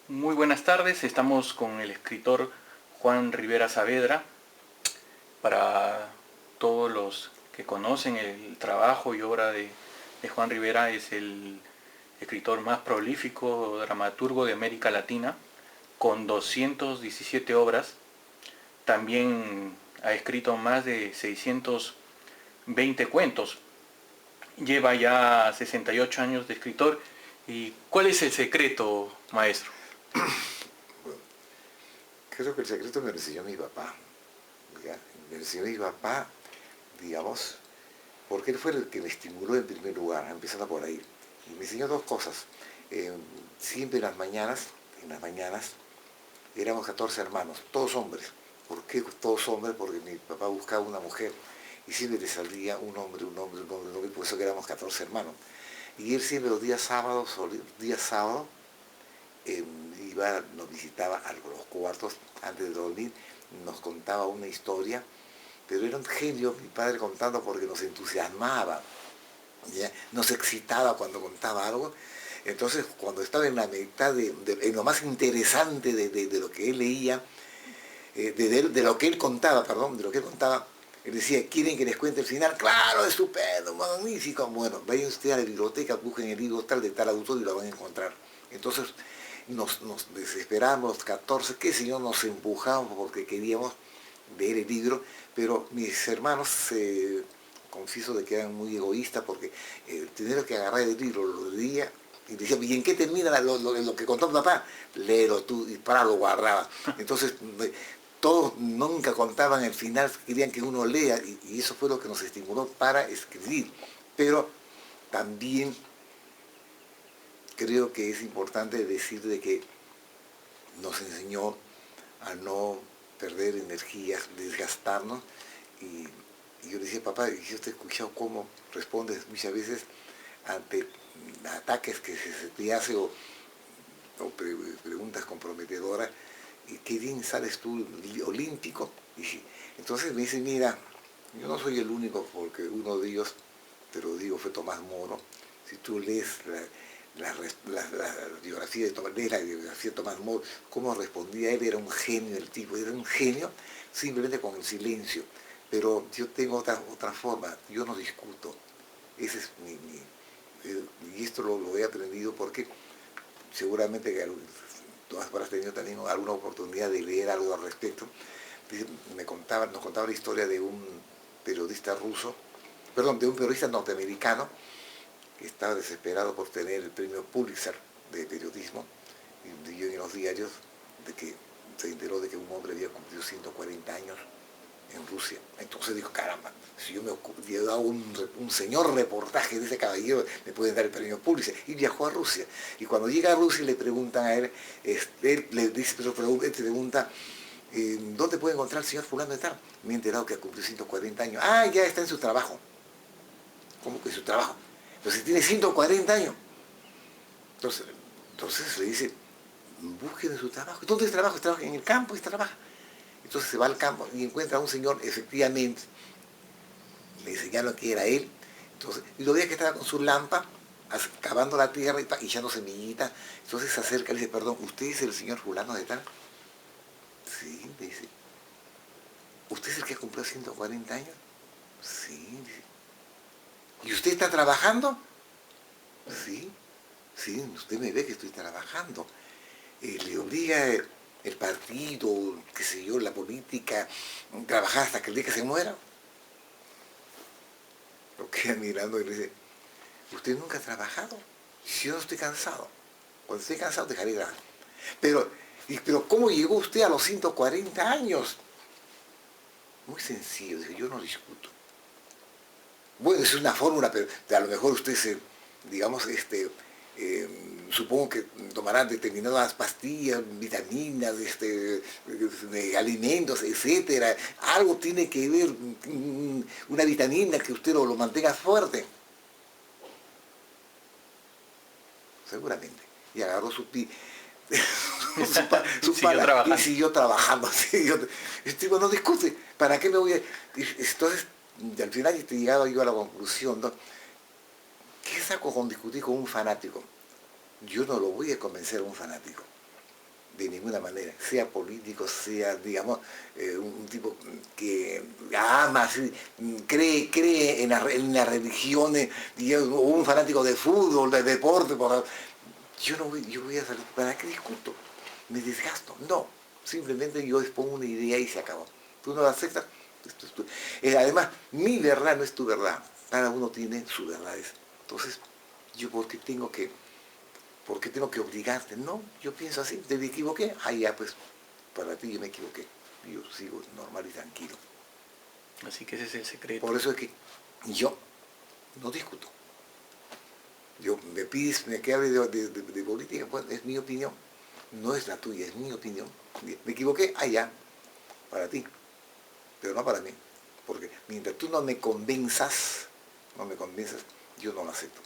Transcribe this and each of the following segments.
Muy buenas tardes, estamos con el escritor Juan Rivera Saavedra. Para todos los que conocen el trabajo y obra de Juan Rivera, es el escritor más prolífico, dramaturgo de América Latina, con 217 obras. También ha escrito más de 620 cuentos. Lleva ya 68 años de escritor. ¿Y cuál es el secreto, maestro? Bueno, creo que el secreto me lo enseñó mi papá. ¿Ya? Me lo enseñó mi papá, digamos, porque él fue el que me estimuló en primer lugar, empezando por ahí. Y me enseñó dos cosas. Eh, Siempre en las mañanas, éramos 14 hermanos, todos hombres. ¿Por qué todos hombres? Porque mi papá buscaba una mujer y siempre le salía un hombre, un hombre, un hombre, un hombre, y por eso que éramos 14 hermanos. Y él siempre los días sábados, nos visitaba a los cuartos antes de dormir, nos contaba una historia, pero era un genio mi padre contando porque nos entusiasmaba, ¿ya? Nos excitaba cuando contaba algo. Entonces, cuando estaba en la mitad en lo más interesante de lo que él leía, de lo que él contaba, perdón, de lo que él contaba, él decía, ¿quieren que les cuente el final? Claro, estupendo, magnífico. Bueno, vayan ustedes a la biblioteca, busquen el libro tal de tal autor y lo van a encontrar. Entonces, nos desesperamos, 14, qué señor, nos empujamos porque queríamos leer el libro, pero mis hermanos confieso de que eran muy egoístas porque tener que agarrar el libro, lo leía y decía, ¿y en qué termina lo que contó papá? Léelo tú, y para lo guardaba. Entonces, todos nunca contaban el final, querían que uno lea, y eso fue lo que nos estimuló para escribir. Pero también creo que es importante decir de que nos enseñó a no perder energías, desgastarnos. Y yo le decía, papá, yo te he escuchado cómo respondes muchas veces ante ataques que se te hace o preguntas comprometedoras, y qué bien sales tú olímpico. Y entonces me dice, mira, yo no soy el único, porque uno de ellos, te lo digo, fue Tomás Moro. Si tú lees la biografía de Tomás, lees la biografía de Tomás Moro, cómo respondía él, era un genio el tipo, era un genio simplemente con el silencio. Pero yo tengo otra forma, yo no discuto. Ese es y esto lo he aprendido porque seguramente que tú habrás tenido también alguna oportunidad de leer algo al respecto. Nos contaba la historia de un periodista ruso, perdón, de un periodista norteamericano que estaba desesperado por tener el premio Pulitzer de periodismo, y leyó en los diarios de que se enteró de que un hombre había cumplido 140 años en Rusia. Entonces dijo, caramba, si yo hago un señor reportaje de ese caballero, me pueden dar el premio Pulitzer. Y viajó a Rusia. Y cuando llega a Rusia le preguntan a él, él le dice, él te pregunta, ¿dónde puede encontrar al señor fulano de tal? Me he enterado que ha cumplido 140 años. Ah, ya está en su trabajo. ¿Cómo que en su trabajo? Entonces tiene 140 años. Entonces, entonces le dice, busquen en su trabajo. ¿Dónde trabaja? Trabaja en el campo y trabaja. Entonces se va al campo y encuentra a un señor, efectivamente, le enseñaron que era él. Entonces, y lo veía que estaba con su lámpara, cavando la tierra y echando semillitas. Entonces se acerca y le dice, perdón, ¿usted es el señor fulano de tal? Sí, dice. ¿Usted es el que ha cumplido 140 años? Sí, dice. ¿Y usted está trabajando? Sí, sí, usted me ve que estoy trabajando. Le obliga el partido, qué sé yo, la política, trabajar hasta que el día que se muera. Lo queda mirando y le dice, ¿usted nunca ha trabajado? Si yo no estoy cansado. Cuando esté cansado dejaré de trabajar. Pero ¿cómo llegó usted a los 140 años? Muy sencillo, dice, yo no discuto. Bueno, es una fórmula, pero a lo mejor usted digamos, supongo que tomarán determinadas pastillas, vitaminas, alimentos, etcétera. Algo tiene que ver, una vitamina que usted lo mantenga fuerte. Seguramente. Y agarró pala y siguió trabajando. El tipo no discute. ¿Para qué me voy a...? Entonces, al final llegaba yo a la conclusión, ¿no? ¿Qué saco con discutir con un fanático? Yo no lo voy a convencer a un fanático. de ninguna manera, sea político, sea, digamos, un tipo que ama, así, cree en las religiones, digamos, o un fanático de fútbol, de deporte, yo voy a salir, ¿para qué discuto? Me desgasto, no, simplemente yo expongo una idea y se acabó. Tú no la aceptas, además, mi verdad no es tu verdad, cada uno tiene sus verdades. Entonces, yo ¿por qué tengo que obligarte? No, yo pienso así, te equivoqué, ya pues, para ti yo me equivoqué, yo sigo normal y tranquilo. Así que ese es el secreto. Por eso es que yo no discuto. Yo me pides que hable de política, bueno, es mi opinión, no es la tuya, es mi opinión. Me equivoqué, ya, para ti, pero no para mí. Porque mientras tú no me convenzas, yo no lo acepto.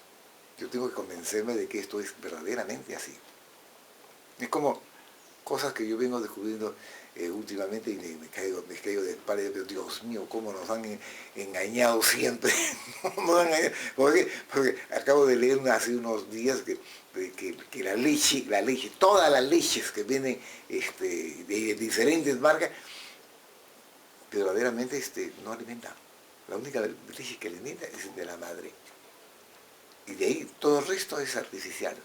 Yo tengo que convencerme de que esto es verdaderamente así. Es como cosas que yo vengo descubriendo últimamente y me caigo de espalda, pero Dios mío, cómo nos han engañado siempre. ¿Por qué? Porque acabo de leer hace unos días que la leche, todas las leches que vienen de diferentes marcas, verdaderamente no alimentan. La única leche que alimenta es de la madre. Y de ahí todo el resto es artificial.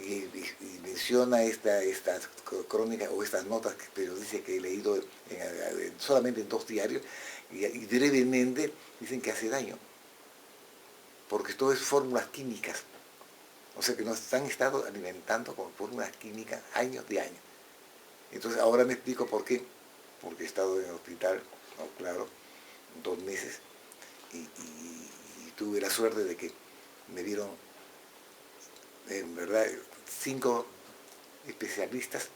Y menciona esta crónica o estas notas pero dice que he leído solamente en 2 diarios y brevemente dicen que hace daño. Porque todo es fórmulas químicas. O sea que nos han estado alimentando con fórmulas químicas años de años. Entonces ahora me explico por qué. Porque he estado en el hospital, no, claro, 2 meses y tuve la suerte de que me vieron, en verdad, 5 especialistas,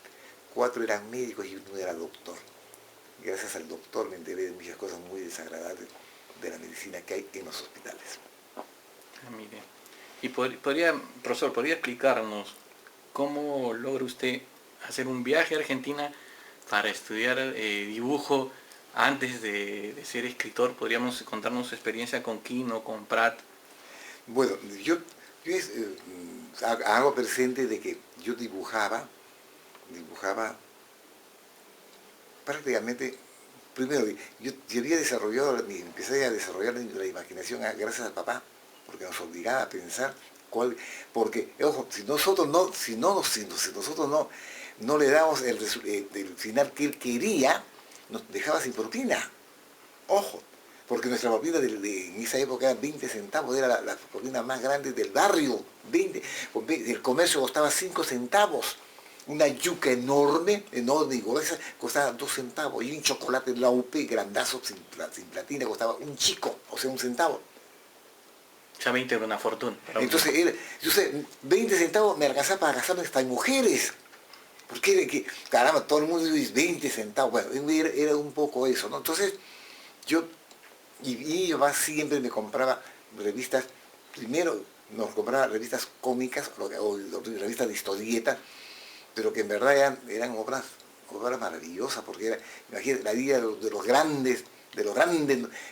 4 eran médicos y 1 era doctor. Gracias al doctor me enteré de muchas cosas muy desagradables de la medicina que hay en los hospitales. Mire, y profesor, ¿podría explicarnos cómo logra usted hacer un viaje a Argentina para estudiar dibujo antes de ser escritor? ¿Podríamos contarnos su experiencia con Quino, con Prat? Bueno, yo hago presente de que yo dibujaba prácticamente, primero, yo había empecé a desarrollar la imaginación gracias al papá, porque nos obligaba a pensar porque, ojo, si nosotros no le damos el final que él quería, nos dejaba sin propina. Ojo, porque nuestra propina en esa época era 20 centavos, era la propina más grande del barrio. El comercio costaba 5 centavos. Una yuca enorme y gruesa, costaba 2 centavos. Y un chocolate de la UP grandazo, sin platina, costaba un chico, o sea, 1 centavo. Ya 20 era una fortuna. Entonces, 20 centavos me alcanzaba para gastarme hasta en mujeres. Porque, caramba, todo el mundo dice 20 centavos. Bueno, era un poco eso, ¿no? Entonces, mi mamá siempre me compraba revistas, primero nos compraba revistas cómicas o revistas de historieta, pero que en verdad eran obras maravillosas, porque imagínate, la vida de los grandes,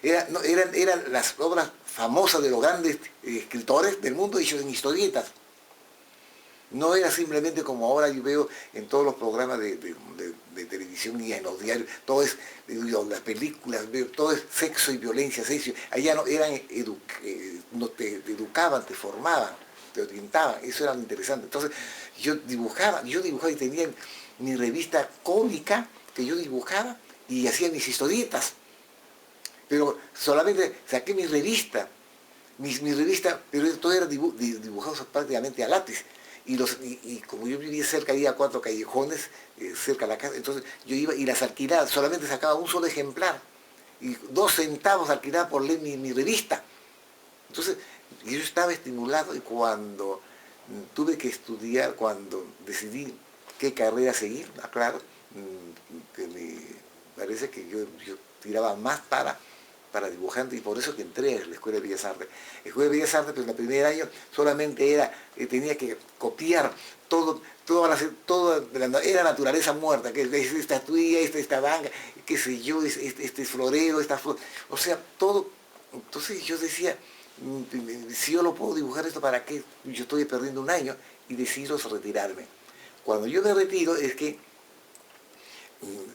eran las obras famosas de los grandes escritores del mundo hechos en historietas. No era simplemente como ahora yo veo en todos los programas de televisión y en los diarios, todo es, las películas, todo es sexo y violencia, sexo. Allá no, no te educaban, te formaban, te orientaban, eso era lo interesante. Entonces yo dibujaba y tenía mi revista cómica que yo dibujaba y hacía mis historietas. Pero solamente saqué mi revista, pero todo era dibujado prácticamente a lápiz. Y como yo vivía cerca, había 4 callejones cerca de la casa, entonces yo iba y las alquilaba, solamente sacaba un solo ejemplar. Y 2 centavos alquilaba por leer mi revista. Entonces yo estaba estimulado y cuando tuve que estudiar, cuando decidí qué carrera seguir, claro, que me parece que yo tiraba más para dibujante y por eso que entré a la Escuela de Bellas Artes. La Escuela de Bellas Artes, pues en el primer año solamente tenía que copiar era naturaleza muerta, que es esta estatuilla, esta banca, qué sé yo, este florero, esta flor, o sea, todo. Entonces yo decía, si yo lo puedo dibujar esto, ¿para qué? Yo estoy perdiendo un año y decido retirarme. Cuando yo me retiro es que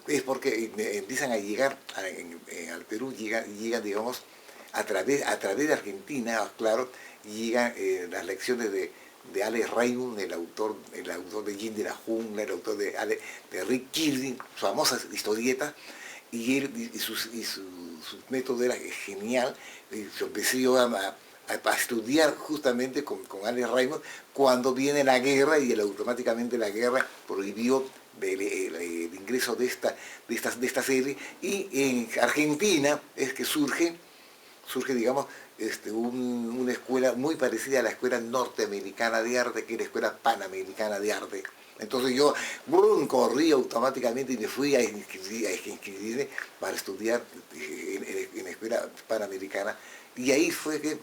es porque empiezan a llegar al Perú, llegan, digamos, a través de Argentina, claro, llegan las lecciones de Alex Raymond, el autor de Jin de la Jungla, el autor de Rick Kirby, famosas historietas, y él su método era genial, y yo empecé yo a estudiar justamente con Alex Raymond cuando viene la guerra y automáticamente la guerra prohibió el ingreso de esta serie, y en Argentina es que surge digamos, una escuela muy parecida a la Escuela Norteamericana de Arte, que es la Escuela Panamericana de Arte. Entonces yo corrí automáticamente y me fui a inscribirme para estudiar en la Escuela Panamericana, y ahí fue que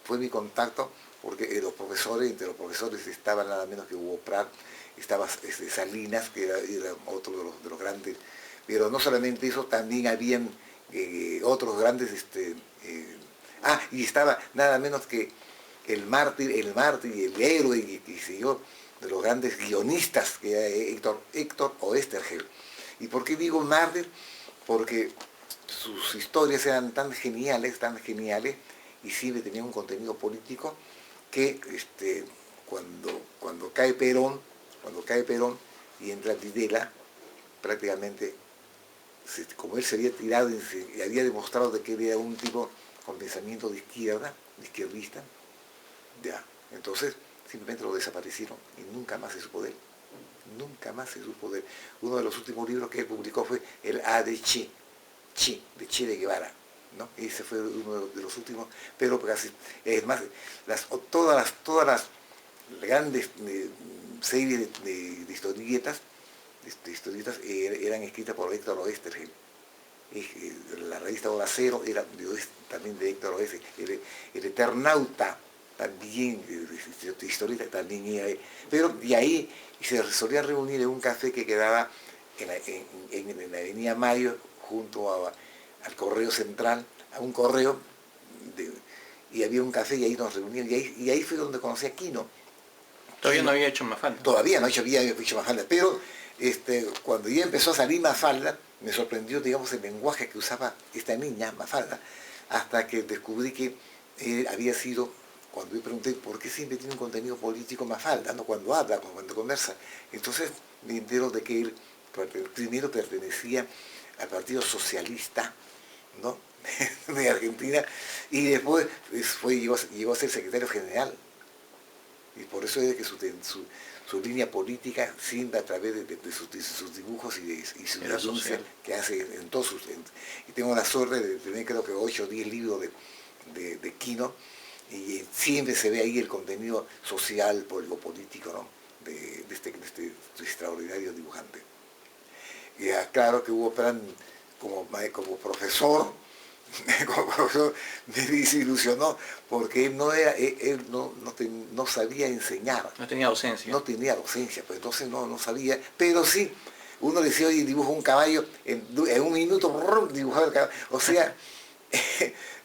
fue mi contacto, porque entre los profesores estaban nada menos que Hugo Pratt, estaba Salinas, que era otro de los grandes, pero no solamente eso, también habían otros grandes, y estaba nada menos que el mártir y el héroe, y sé yo, de los grandes guionistas, que era Héctor Oesterheld. ¿Y por qué digo mártir? Porque sus historias eran tan geniales, y siempre tenían un contenido político que cuando cae Perón y entra Videla, prácticamente, como él se había tirado y había demostrado de que era un tipo con pensamiento de izquierdista, ya, entonces simplemente lo desaparecieron y nunca más se supo de él. Uno de los últimos libros que él publicó fue el A de Che de Guevara, ¿no? Ese fue uno de los últimos, pero casi, es más, todas las grandes series de historietas, eran escritas por Héctor Oesterheld. La revista Hora Cero era también de Héctor Oesterheld. El Eternauta también, de historieta, también era. Pero de ahí se solía reunir en un café que quedaba en la Avenida Mayo, junto al Correo Central, a un correo, y había un café y ahí nos reuníamos, y ahí fue donde conocí a Quino. Todavía no había hecho Mafalda. Todavía no había hecho Mafalda, pero cuando ya empezó a salir Mafalda, me sorprendió, digamos, el lenguaje que usaba esta niña, Mafalda, hasta que descubrí que había sido, cuando yo pregunté por qué siempre tiene un contenido político Mafalda, ¿no? Cuando habla, cuando conversa. Entonces me entero de que él primero pertenecía al Partido Socialista, ¿no? de Argentina, y después llegó a ser secretario general. Y por eso es que su línea política siempre a través de sus dibujos y su denuncia que hace en todos sus... y tengo la suerte de tener, creo que 8 o 10 libros de Quino, y siempre se ve ahí el contenido social, político, ¿no? de este extraordinario dibujante. Y claro que Hugo Pratt, como profesor, me desilusionó, porque él no sabía enseñar. No tenía docencia. No tenía docencia, pues entonces no sabía, pero sí, uno decía, oye, dibuja un caballo, en un minuto dibujaba el caballo. O sea,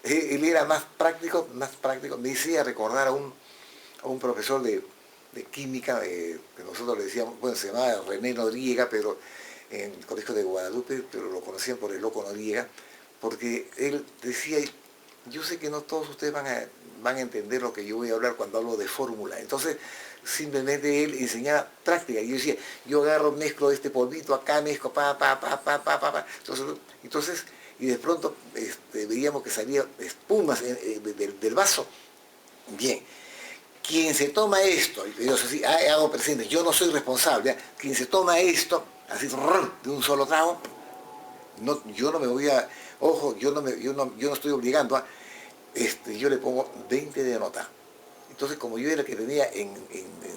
él era más práctico, me hacía recordar a un profesor de química, que nosotros le decíamos, bueno, se llamaba René Noriega, pero en el Colegio de Guadalupe, pero lo conocían por el Loco Noriega, porque él decía, yo sé que no todos ustedes van a entender lo que yo voy a hablar cuando hablo de fórmula. Entonces, simplemente él enseñaba práctica. Y yo decía, yo agarro, mezclo este polvito acá, mezclo, Entonces, y de pronto veíamos que salía espumas del vaso. Bien, quien se toma esto, y yo así, hago presente, yo no soy responsable, quien se toma esto, así, de un solo trago, yo no me voy a... Ojo, yo no estoy obligando yo le pongo 20 de nota. Entonces, como yo era el que tenía en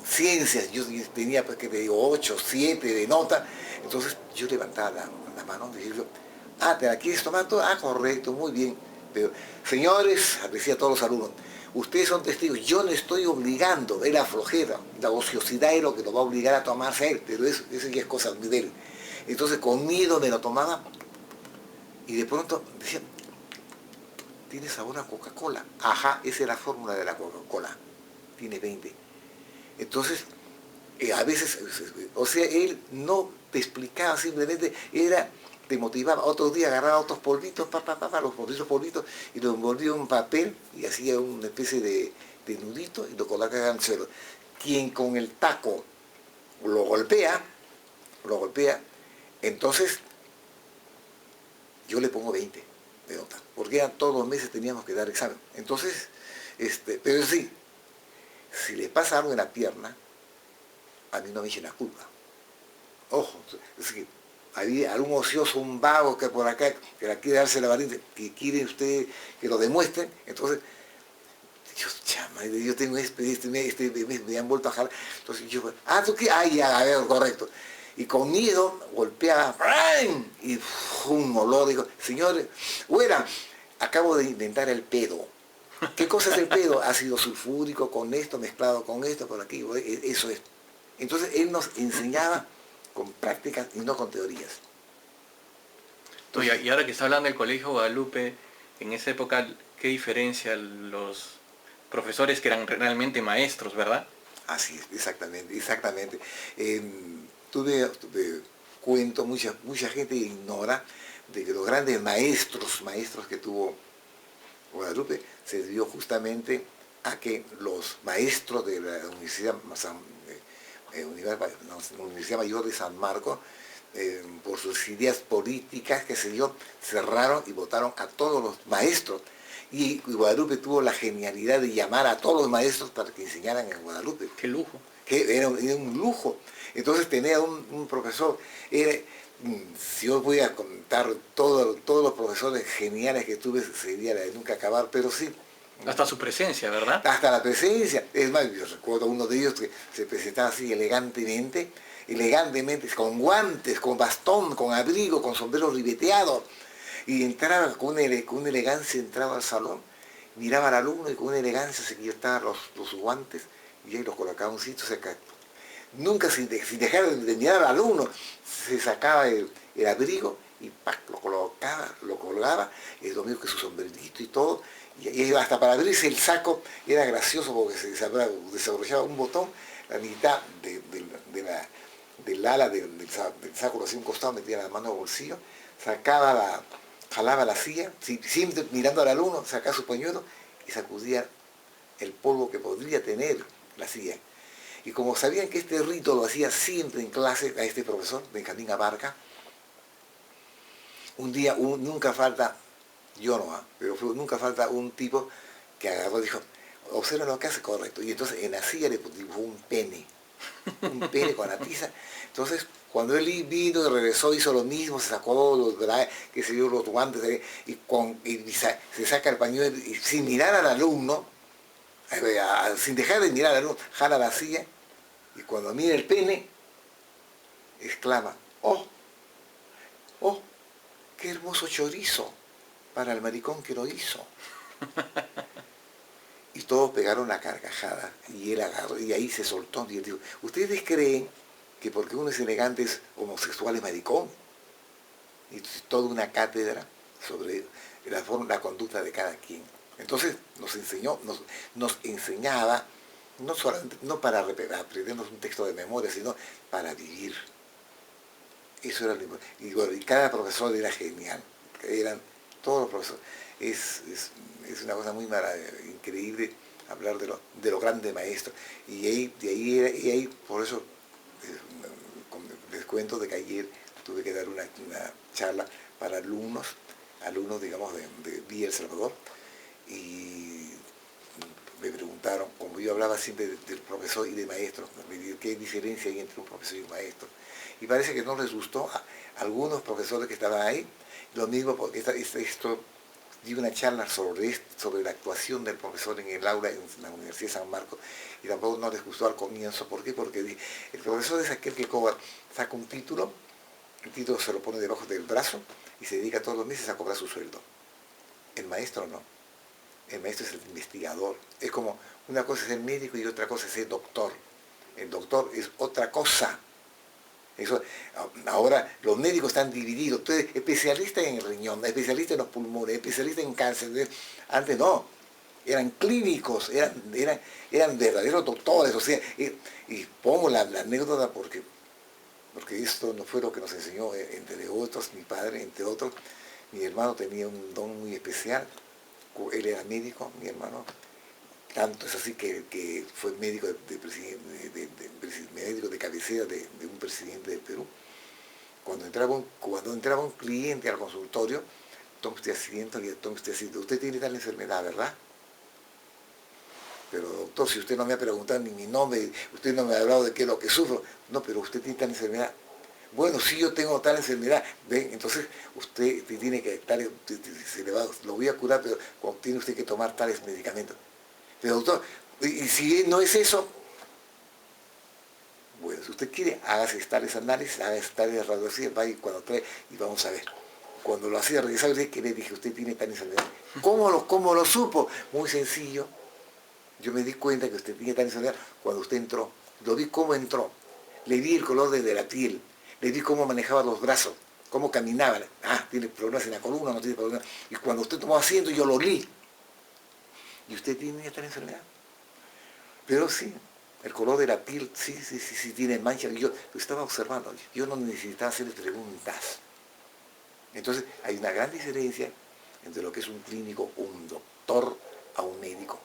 ciencias, yo tenía, pues, que te digo, 8, 7 de nota, entonces yo levantaba la mano y decía, ¿te la quieres tomar toda? Correcto, muy bien. Pero, señores, decía a todos los alumnos, ustedes son testigos, yo no estoy obligando, es la flojera, la ociosidad es lo que lo va a obligar a tomarse a él, pero eso ya es cosa de él. Entonces, con miedo me lo tomaba, y de pronto decía, tiene sabor a Coca-Cola. Ajá, esa es la fórmula de la Coca-Cola. Tiene 20. Entonces, A veces, o sea, él no te explicaba, simplemente te motivaba. Otro día agarraba otros polvitos, los polvitos, y los envolvía en un papel y hacía una especie de nudito y lo colocaba en el suelo. Quien con el taco lo golpea, entonces yo le pongo 20 de nota, porque ya todos los meses teníamos que dar examen. Entonces, pero sí, si le pasa algo en la pierna, a mí no me echen la culpa. Ojo, es decir, había algún ocioso, un vago que por acá, que la quiere darse la varita, que quiere usted que lo demuestren, entonces, yo tengo me han vuelto a jalar, entonces yo, ¿tú qué? Ya, a ver, correcto. Y con miedo golpeaba, ¡pram! Y un olor, digo, señores, bueno, acabo de inventar el pedo. ¿Qué cosa es el pedo? Ácido sulfúrico con esto, mezclado con esto, por aquí, eso es. Entonces él nos enseñaba con prácticas y no con teorías. Y ahora que está hablando del Colegio Guadalupe, en esa época, ¿qué diferencia los profesores que eran realmente maestros, verdad? Así es, exactamente. Cuento, mucha gente ignora de que los grandes maestros que tuvo Guadalupe se debió justamente a que los maestros de la Universidad Mayor de San Marcos, por sus ideas políticas, cerraron y votaron a todos los maestros. Y Guadalupe tuvo la genialidad de llamar a todos los maestros para que enseñaran en Guadalupe. ¡Qué lujo! Que era un lujo. Entonces tenía un profesor, si yo voy a contar todos los profesores geniales que tuve, sería la de nunca acabar, pero sí. Hasta su presencia, ¿verdad? Hasta la presencia. Es más, yo recuerdo uno de ellos que se presentaba así elegantemente, con guantes, con bastón, con abrigo, con sombrero ribeteado. Y entraba con una elegancia, entraba al salón, miraba al alumno y con una elegancia se quitaba los guantes y ahí los colocaba en un sitio, nunca sin dejar de mirar al alumno, se sacaba el abrigo y ¡pac! Lo colgaba, el domingo que su sombrerito y todo, y hasta para abrirse el saco era gracioso porque se desabrochaba un botón, la mitad del ala del saco lo hacía un costado, metía la mano al bolsillo, jalaba la silla, siempre mirando al alumno, sacaba su pañuelo y sacudía el polvo que podría tener la silla. Y como sabían que este rito lo hacía siempre en clase a este profesor, Benjamín Abarca, un día nunca falta, yo no, pero nunca falta un tipo que agarró y dijo, observen lo que hace, correcto. Y entonces en la silla le dibujó un pene con la tiza. Entonces, cuando él vino y regresó, hizo lo mismo, se sacó los guantes y se saca el pañuelo y sin mirar al alumno, sin dejar de mirar al alumno, jala la silla y cuando mira el pene, exclama, ¡oh! ¡Qué hermoso chorizo para el maricón que lo hizo! Y todos pegaron la carcajada y él agarró y ahí se soltó y él dijo, ¿ustedes creen que porque uno es elegante es homosexual es maricón? Y toda una cátedra sobre la conducta de cada quien. Entonces nos enseñaba, no solamente, no para aprendernos un texto de memoria, sino para vivir. Eso era lo importante. Y bueno, y cada profesor era genial, eran todos los profesores. Es una cosa muy increíble hablar de los grandes maestros. Y ahí por eso les cuento de que ayer tuve que dar una charla para alumnos digamos de Villa El Salvador, y me preguntaron, como yo hablaba siempre del profesor y de maestro, qué diferencia hay entre un profesor y un maestro. Y parece que no les gustó a algunos profesores que estaban ahí, lo mismo porque di una charla sobre la actuación del profesor en el aula en la Universidad de San Marcos, y tampoco no les gustó al comienzo. ¿Por qué? Porque el profesor es aquel que saca un título, el título se lo pone debajo del brazo y se dedica todos los meses a cobrar su sueldo. El maestro no. El maestro es el investigador. Es como una cosa es ser médico y otra cosa es ser doctor. El doctor es otra cosa. Ahora los médicos están divididos. Entonces, especialista en el riñón, especialista en los pulmones, especialista en cáncer. Antes no. eran clínicos, eran verdaderos doctores, o sea, y pongo la anécdota porque esto no fue lo que nos enseñó, entre otros, mi padre, entre otros, mi hermano tenía un don muy especial, él era médico, mi hermano, tanto es así que fue médico médico de cabecera de un presidente del Perú. Cuando entraba un cliente al consultorio, tome usted asiento y tome usted asiento. Usted tiene tal enfermedad, ¿verdad? Pero doctor, si usted no me ha preguntado ni mi nombre, usted no me ha hablado de qué es lo que sufro. No, pero usted tiene tal enfermedad. Bueno, sí, yo tengo tal enfermedad. ¿Ven? Entonces usted tiene que, lo voy a curar, pero tiene usted que tomar tales medicamentos. Pero doctor, y si no es eso, bueno, si usted quiere, hágase tales análisis, hágase tales radiografías, vaya cuando trae y vamos a ver. Cuando lo hacía regresar, que le dije, usted tiene tal enfermedad. ¿Cómo lo supo? Muy sencillo. Yo me di cuenta que usted tenía tal enfermedad cuando usted entró. Lo vi cómo entró. Le vi el color de la piel. Le vi cómo manejaba los brazos, cómo caminaba. Ah, tiene problemas en la columna, no tiene problemas. Y cuando usted tomó asiento, yo lo vi. ¿Y usted tiene tal enfermedad? Pero sí, el color de la piel, sí, tiene manchas. Yo lo estaba observando. Yo no necesitaba hacerle preguntas. Entonces, hay una gran diferencia entre lo que es un clínico, un doctor, a un médico.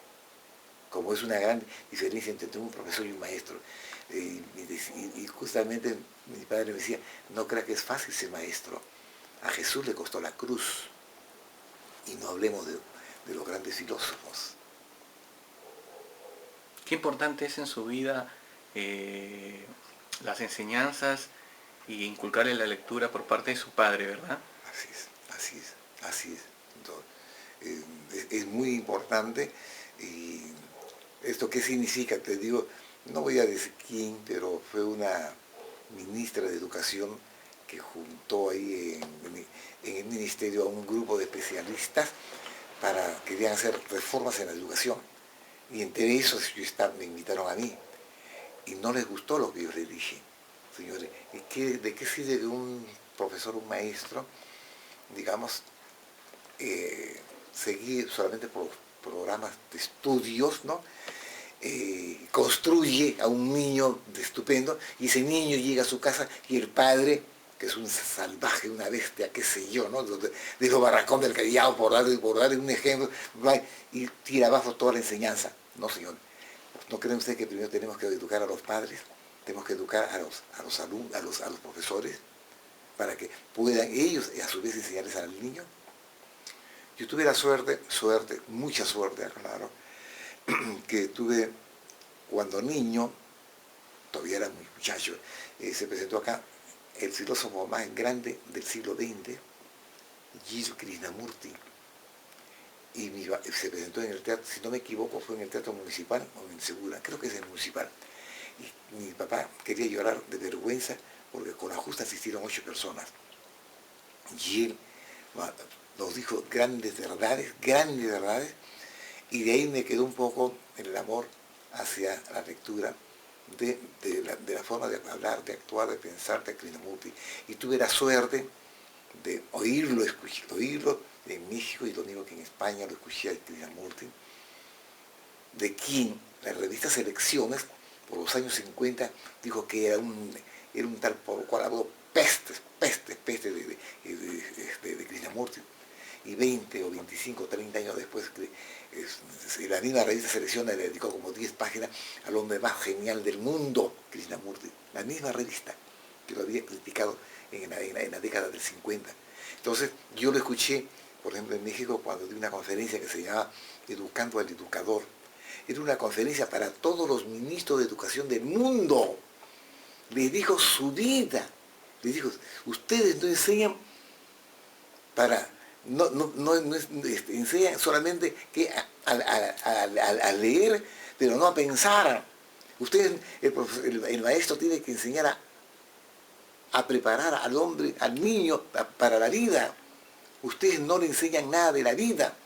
Como es una gran diferencia entre un profesor y un maestro. Y justamente mi padre me decía, no crea que es fácil ser maestro. A Jesús le costó la cruz. Y no hablemos de los grandes filósofos. Qué importante es en su vida las enseñanzas y inculcarle la lectura por parte de su padre, ¿verdad? Así es. Entonces, es muy importante. Y ¿esto qué significa? Te digo, no voy a decir quién, pero fue una ministra de Educación que juntó ahí en el ministerio a un grupo de especialistas para que querían hacer reformas en la educación. Y entre esos me invitaron a mí. Y no les gustó lo que yo les dije. Señores, ¿de qué sirve que un profesor, un maestro, digamos, seguir solamente por programas de estudios, ¿no? Construye a un niño de estupendo y ese niño llega a su casa y el padre, que es un salvaje, una bestia, qué sé yo, ¿no? De los barracón del Callao, por darle un ejemplo, va y tira abajo toda la enseñanza. No, señor. ¿No creen ustedes que primero tenemos que educar a los padres? Tenemos que educar a los alumnos, a los profesores, para que puedan ellos a su vez enseñarles al niño. Yo tuve la suerte, mucha suerte, claro, que tuve cuando niño, todavía era muy muchacho, se presentó acá el filósofo más grande del siglo XX, G. Krishnamurti, y se presentó en el teatro, si no me equivoco, fue en el Teatro Municipal o en Segura, creo que es el Municipal. Y mi papá quería llorar de vergüenza porque con la justa asistieron 8 personas. Y él nos dijo grandes verdades, y de ahí me quedó un poco el amor hacia la lectura de la forma de hablar, de actuar, de pensar de Krishnamurti. Y tuve la suerte de oírlo en México, y lo único que en España lo escuché a Krishnamurti, de quien la revista Selecciones, por los años 50, dijo que era un tal por lo cual habló pestes de Krishnamurti. Y 20 o 25 o 30 años después, la misma revista Selecciones le dedicó como 10 páginas al hombre más genial del mundo, Krishnamurti. La misma revista que lo había criticado en la década del 50. Entonces, yo lo escuché, por ejemplo, en México, cuando di una conferencia que se llamaba Educando al Educador. Era una conferencia para todos los ministros de educación del mundo. Les dijo su vida. Les dijo, ustedes no enseñan enseñan solamente que a leer, pero no a pensar. Ustedes, el maestro tiene que enseñar a preparar al hombre, al niño, para la vida. Ustedes no le enseñan nada de la vida.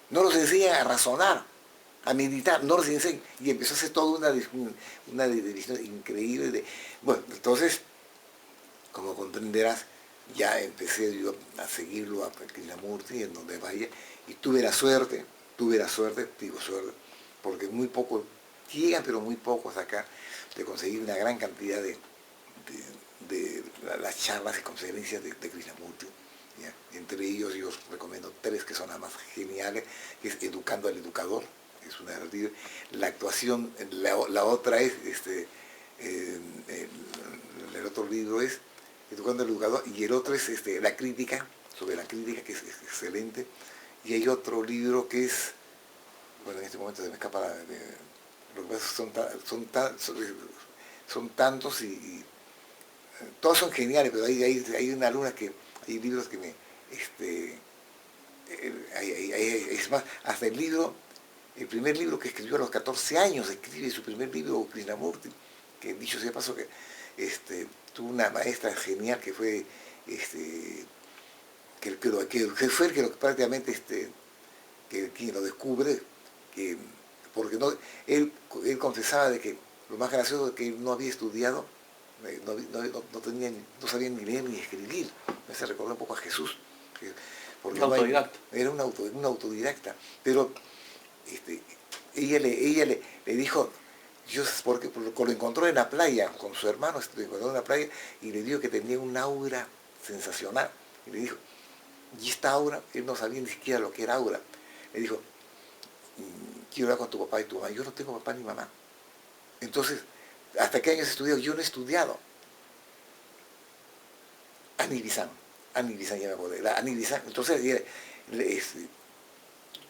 No los enseñan a razonar, a meditar, no los enseñan. Y empezó a hacer toda una división increíble. Bueno, entonces, como comprenderás, ya empecé yo a seguirlo a Krishnamurti en donde vaya, y tuve la suerte tuve la suerte, digo suerte, porque muy pocos llegan, pero muy pocos acá, de conseguir una gran cantidad de las charlas y conferencias de Krishnamurti. ¿Ya? Entre ellos yo recomiendo 3 que son las más geniales, que es Educando al Educador, es una de las libros. La actuación, la otra es, el otro libro es Educando al Educador, y el otro es La Crítica, sobre la crítica, que es excelente. Y hay otro libro que es, bueno, en este momento se me escapa, lo que pasa es que son tantos y todos son geniales, pero hay una luna que, hay libros que me, es más, hasta el primer libro que escribió a los 14 años, escribe su primer libro, Krishnamurti, que dicho sea paso que tuvo una maestra genial que fue, que fue el que prácticamente, quien lo descubre, que, porque no, él confesaba de que lo más gracioso es que él no había estudiado, no sabía ni leer ni escribir. Me hace recordar un poco a Jesús, porque Autodidacta. era un autodidacta. Pero ella le dijo, porque lo encontró en la playa, con su hermano, lo encontró en la playa y le dijo que tenía un aura sensacional. Y le dijo, y esta aura, él no sabía ni siquiera lo que era aura. Le dijo, quiero hablar con tu papá y tu mamá. Yo no tengo papá ni mamá. Entonces, ¿hasta qué años has estudiado? Yo no he estudiado. Annie Bizan, ya me acordé. Annie Bizan, entonces,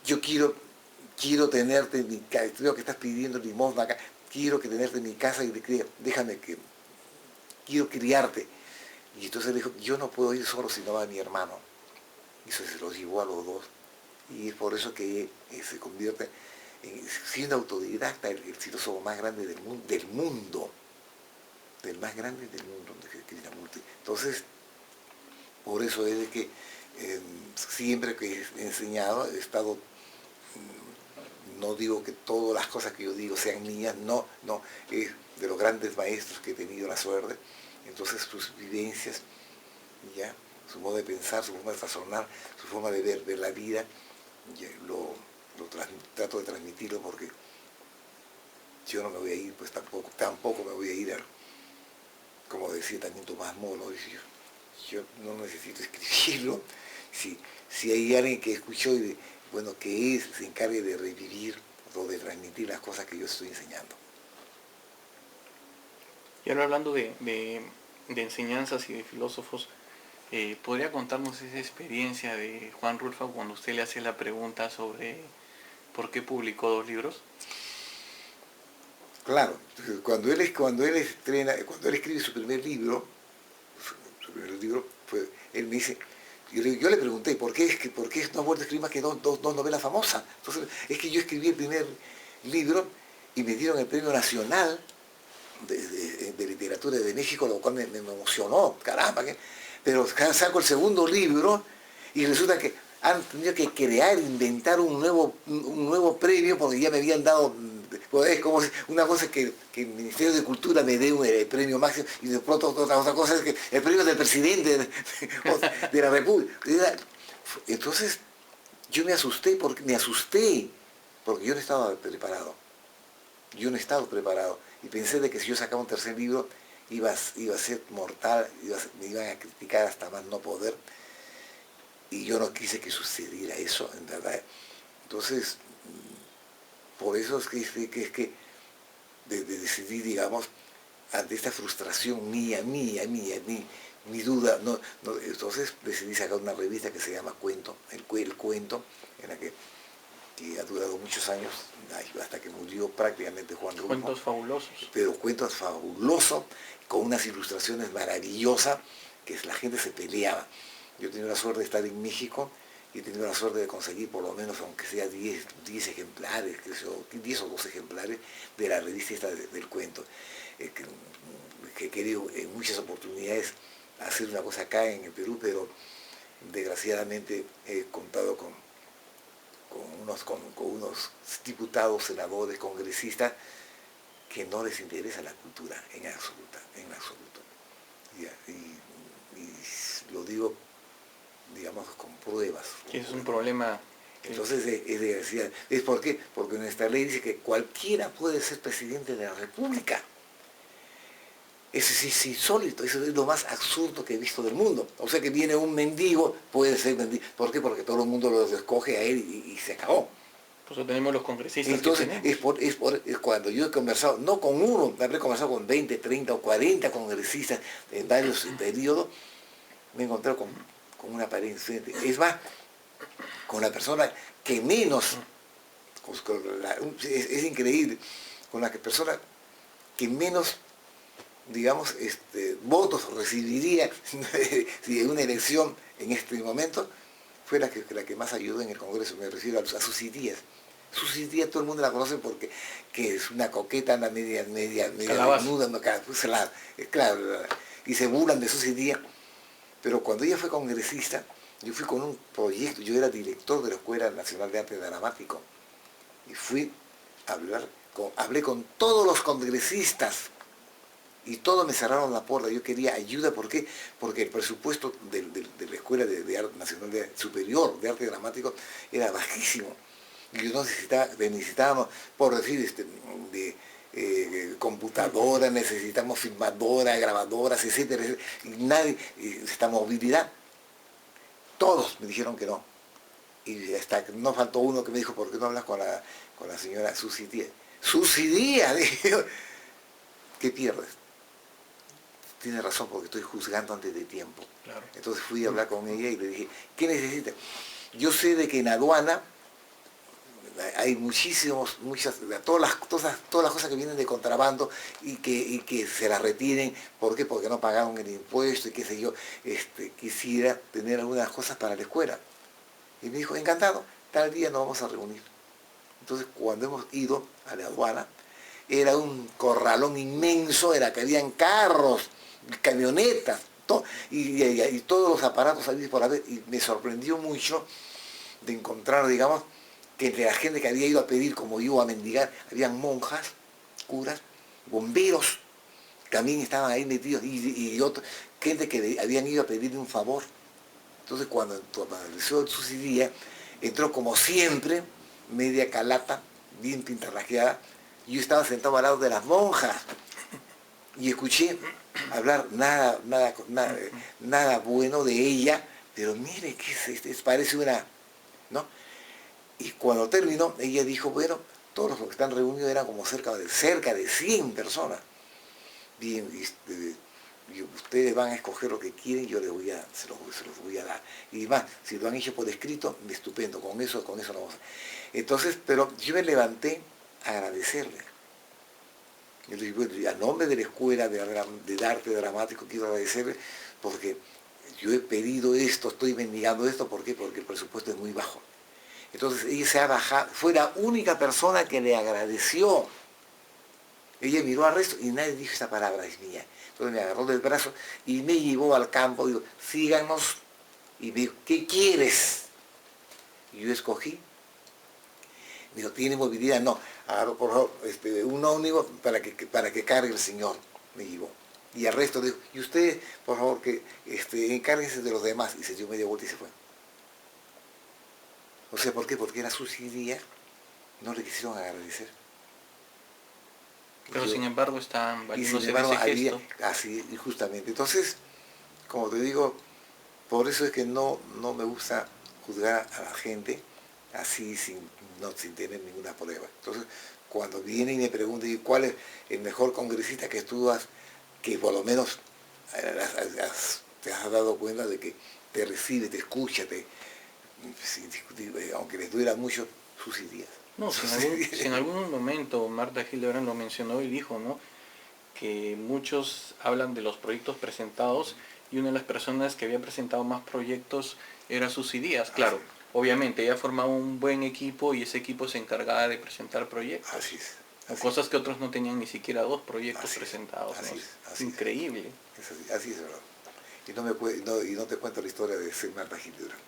yo quiero tenerte en mi casa, creo que estás pidiendo limosna acá, quiero que tenerte en mi casa y déjame que, quiero criarte. Y entonces le dijo, yo no puedo ir solo si no va mi hermano. Y eso se los llevó a los dos. Y es por eso que se convierte en, siendo autodidacta, el filósofo más grande del mundo, del más grande del mundo, de Krishnamurti. Entonces, por eso es de que siempre que he enseñado, he estado, no digo que todas las cosas que yo digo sean mías, no, es de los grandes maestros que he tenido la suerte. Entonces sus vivencias, ya, su modo de pensar, su forma de razonar, su forma de ver la vida, ya, trato de transmitirlo, porque yo no me voy a ir, pues tampoco me voy a ir como decía también Tomás Moro, yo no necesito escribirlo. Si hay alguien que escuchó y bueno, que se encargue de revivir o de transmitir las cosas que yo estoy enseñando. Y ahora hablando de enseñanzas y de filósofos, ¿podría contarnos esa experiencia de Juan Rulfo cuando usted le hace la pregunta sobre por qué publicó 2 libros? Claro, cuando él escribe su primer libro, él me dice, yo le pregunté, ¿por qué no ha vuelto a escribir más que dos novelas famosas? Entonces, es que yo escribí el primer libro y me dieron el Premio Nacional de Literatura de México, lo cual me emocionó, caramba, pero saco el segundo libro y resulta que han tenido que inventar un nuevo premio porque ya me habían dado, pues es como una cosa que el Ministerio de Cultura me dé el premio máximo y de pronto otra cosa es que el premio del presidente de la República. Entonces yo me asusté porque yo no estaba preparado. Yo no he estado preparado y pensé de que si yo sacaba un tercer libro iba a ser mortal, me iban a criticar hasta más no poder, y yo no quise que sucediera eso, en verdad. Entonces, por eso es que decidí, digamos, ante esta frustración mi duda, entonces decidí sacar una revista que se llama Cuento, el Cuento, en la que ha durado muchos años, hasta que murió prácticamente Juan Rulfo. Cuentos fabulosos. Pero cuentos fabulosos, con unas ilustraciones maravillosas, que la gente se peleaba. Yo he tenido la suerte de estar en México y he tenido la suerte de conseguir por lo menos, aunque sea 10 ejemplares, 10 o 12 ejemplares de la revista esta del cuento. Que he querido en muchas oportunidades hacer una cosa acá en el Perú, pero desgraciadamente he contado con unos diputados, senadores, congresistas, que no les interesa la cultura en absoluto. Y lo digo, digamos, con pruebas. Que es un problema Entonces es de necesidad. ¿Es por qué? Porque nuestra ley dice que cualquiera puede ser presidente de la República. Eso sí es insólito, eso es lo más absurdo que he visto del mundo. O sea que viene un mendigo, puede ser mendigo. ¿Por qué? Porque todo el mundo lo escoge a él y se acabó. Por eso tenemos los congresistas. Entonces, que tenemos. es cuando yo he conversado, no con uno, habré conversado con 20, 30 o 40 congresistas en varios periodos, me he encontrado con una pared enfrente. Es más, con la persona que menos, es increíble, con la persona que menos, digamos, votos recibiría si en una elección en este momento, fue la que más ayudó en el Congreso, me refiero a Susy Díaz. Susy Díaz todo el mundo la conoce porque que es una coqueta, anda media desnuda, claro, y se burlan de Susy Díaz. Pero cuando ella fue congresista, yo fui con un proyecto, yo era director de la Escuela Nacional de Arte Dramático, y fui a hablé con todos los congresistas, y todos me cerraron la puerta. Yo quería ayuda, ¿por qué? Porque el presupuesto de la Escuela de Arte Nacional Superior de Arte Dramático era bajísimo. Y yo necesitábamos, por decir, computadora, necesitamos filmadoras, grabadoras, etcétera, etcétera. Y nadie, esta movilidad, todos me dijeron que no. Y hasta que no faltó uno que me dijo, ¿por qué no hablas con la señora Susy Díaz? Susy Díaz, dije, ¿qué pierdes? Tiene razón, porque estoy juzgando antes de tiempo. Claro. Entonces fui a hablar con ella y le dije, ¿qué necesita? Yo sé de que en aduana hay todas las cosas que vienen de contrabando y que se las retiren. ¿Por qué? Porque no pagaron el impuesto y qué sé yo. Quisiera tener algunas cosas para la escuela. Y me dijo, encantado, tal día nos vamos a reunir. Entonces, cuando hemos ido a la aduana, era un corralón inmenso, era que habían carros, camionetas, y todos los aparatos ahí por haber. Y me sorprendió mucho de encontrar, digamos, que entre la gente que había ido a pedir, como yo, a mendigar, habían monjas, curas, bomberos, también estaban ahí metidos, y gente que habían ido a pedirle un favor. Entonces cuando apareció Susy Díaz, entró como siempre, media calata, bien pintarrajeada, y yo estaba sentado al lado de las monjas, y escuché hablar nada bueno de ella, pero mire, ¿qué es? Parece una... ¿no? Y cuando terminó, ella dijo, bueno, todos los que están reunidos eran como cerca de 100 personas. Bien, y ustedes van a escoger lo que quieren, yo se los voy a dar. Y más, si lo han hecho por escrito, estupendo, con eso lo vamos a... Entonces, pero yo me levanté a agradecerle. Yo le dije, bueno, a nombre de la Escuela de Arte Dramático quiero agradecerle porque yo he pedido esto, estoy mendigando esto, ¿por qué? Porque el presupuesto es muy bajo. Entonces ella se ha bajado, fue la única persona que le agradeció. Ella miró al resto y nadie dijo esa palabra, es mía. Entonces me agarró del brazo y me llevó al campo, digo, síganos. Y me dijo, ¿qué quieres? Y yo escogí. Me dijo, ¿tiene movilidad? No. Agarró, por favor, un ómnibus para que cargue el señor. Me llevó. Y al resto dijo, y ustedes, por favor, que encárguense de los demás. Y se dio media vuelta y se fue. O sea, ¿por qué? Porque era Susy Díaz, no le quisieron agradecer. Pero sin embargo están valiéndose de ese gesto. Así, justamente. Entonces, como te digo, por eso es que no me gusta juzgar a la gente así sin tener ninguna prueba. Entonces, cuando vienen y me preguntan cuál es el mejor congresista que tú que por lo menos te has dado cuenta de que te recibe, te escucha, aunque les duela mucho, Susy Díaz. No, si en algún momento Marta Hildebrand lo mencionó y dijo, ¿no?, que muchos hablan de los proyectos presentados y una de las personas que había presentado más proyectos era Susy Díaz. Claro, obviamente ella formaba un buen equipo y ese equipo se encargaba de presentar proyectos. Así es. Cosas que otros no tenían ni siquiera 2 proyectos presentados. Así ¿no? es increíble. Así es, ¿verdad? Y no te cuento la historia de Marta Hildebrand.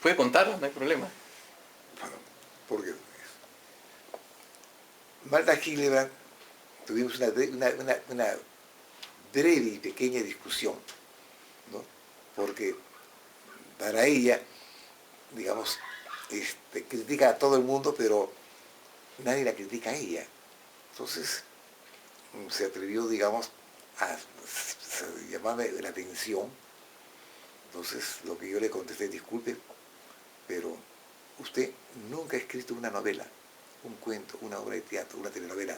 Puede contarla, no hay problema. Bueno, porque Marta Hildebrand tuvimos una breve y pequeña discusión, ¿no? Porque para ella, digamos, critica a todo el mundo, pero nadie la critica a ella. Entonces se atrevió, digamos, a llamarme la atención. Entonces lo que yo le contesté, disculpe, pero usted nunca ha escrito una novela, un cuento, una obra de teatro, una telenovela,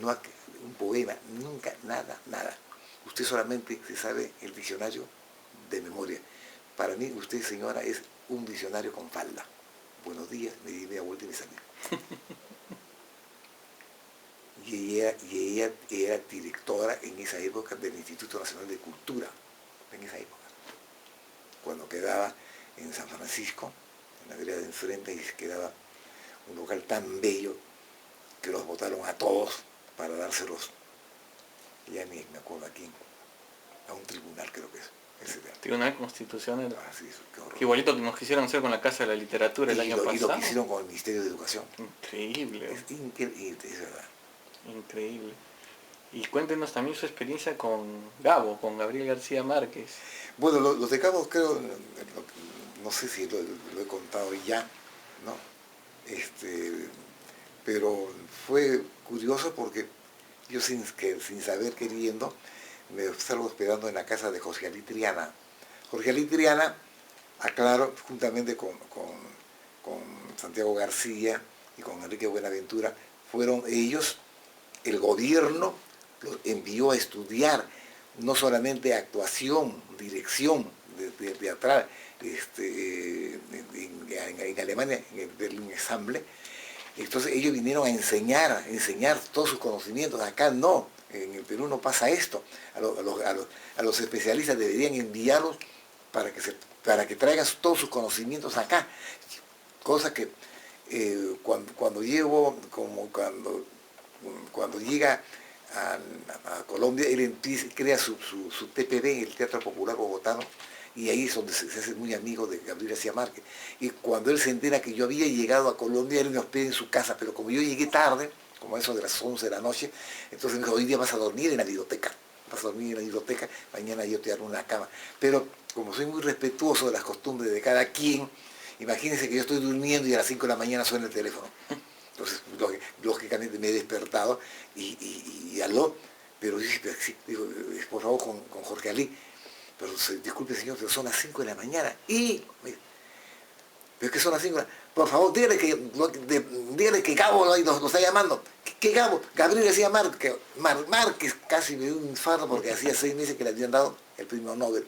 no un poema, nunca, nada, nada. Usted solamente se sabe el diccionario de memoria. Para mí, usted, señora, es un diccionario con falda. Buenos días, me di media vuelta y me salí. Y ella era directora en esa época del Instituto Nacional de Cultura, en esa época, cuando quedaba en San Francisco, en la vereda de enfrente, y quedaba un local tan bello que los votaron a todos para dárselos, ya ni me acuerdo a quién, a un tribunal creo que es. Tribunal Constitucional. Ah, sí, qué bonito que nos quisieron hacer con la Casa de la Literatura el año pasado. Y lo que hicieron con el Ministerio de Educación. Increíble. Es verdad. Increíble. Y cuéntenos también su experiencia con Gabo, con Gabriel García Márquez. Bueno, los de Gabo creo, no sé si lo he contado ya, ¿no? Pero fue curioso porque yo sin saber queriendo, me estaba hospedando en la casa de Jorge Ali Triana. Jorge Ali Triana, aclaro, juntamente con Santiago García y con Enrique Buenaventura, fueron ellos, el gobierno los envió a estudiar no solamente actuación, dirección teatral, en Alemania, en el Berlin Ensemble. Entonces ellos vinieron a enseñar todos sus conocimientos. Acá no, en el Perú no pasa esto. A los especialistas deberían enviarlos para que traigan todos sus conocimientos acá. Cosa que cuando llega a Colombia, él crea su TPB, el Teatro Popular Bogotano, y ahí es donde se hace muy amigo de Gabriel García Márquez. Y cuando él se entera que yo había llegado a Colombia, él me hospeda en su casa, pero como yo llegué tarde, como eso de las 11 de la noche, entonces me dijo, hoy día vas a dormir en la biblioteca, mañana yo te haré una cama. Pero como soy muy respetuoso de las costumbres de cada quien, imagínense que yo estoy durmiendo y a las 5 de la mañana suena el teléfono. Entonces, lógicamente me he despertado y aló, pero digo, por favor, con Jorge Ali. Pero disculpe señor, pero son las 5 de la mañana. Pero es que son las 5 de la mañana. Por favor, dígale que Gabo lo está llamando. ¿Qué Gabo? Gabriel García Márquez. Márquez casi me dio un infarto porque hacía 6 meses que le habían dado el premio Nobel.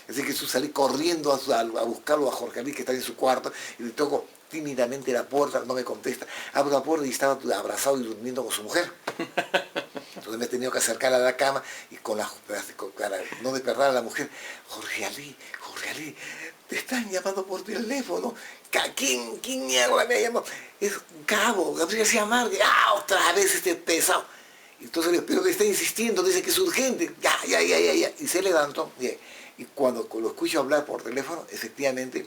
Así que salí corriendo a buscarlo a Jorge Ali, que está en su cuarto, y le toco tímidamente la puerta, no me contesta. Abro la puerta y estaba abrazado y durmiendo con su mujer. Entonces me he tenido que acercar a la cama y para no despertar a la mujer. Jorge Ali, te están llamando por teléfono. ¿Quién mierda me ha llamado? Es Gabo, Gabriel García Márquez. Otra vez este pesado. Entonces le digo, pero me está insistiendo, dice que es urgente. Ya. Y se levantó. Y cuando lo escucho hablar por teléfono, efectivamente,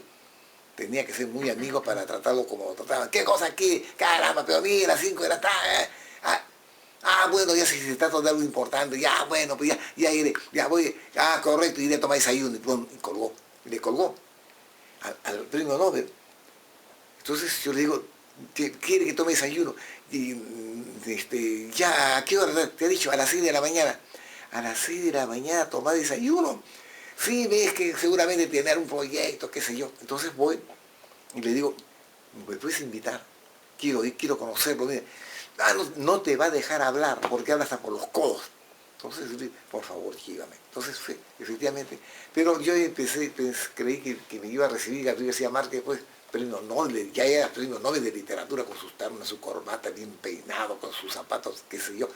tenía que ser muy amigo para tratarlo como lo trataban. ¿Qué cosa aquí? Caramba, pero mira, las 5 de la tarde. Bueno, ya si se trata de algo importante, bueno, pues ya iré, ya voy, correcto, iré a tomar desayuno, y colgó, le colgó al premio Nobel. Entonces yo le digo, ¿quiere que tome desayuno? Y ¿a qué hora? Te ha dicho, a las 6 de la mañana. A las 6 de la mañana tomar desayuno. Sí, ves que seguramente tener un proyecto, qué sé yo. Entonces voy y le digo, ¿me puedes invitar? Quiero ir, quiero conocerlo. Mira. No te va a dejar hablar porque habla hasta por los codos. Entonces, por favor, llévame. Entonces fue, efectivamente. Pero yo creí que me iba a recibir Gabriel García Márquez, pues, premio Nobel, ya era premio Nobel de literatura, con sus ternos, su corbata bien peinado, con sus zapatos, qué sé yo.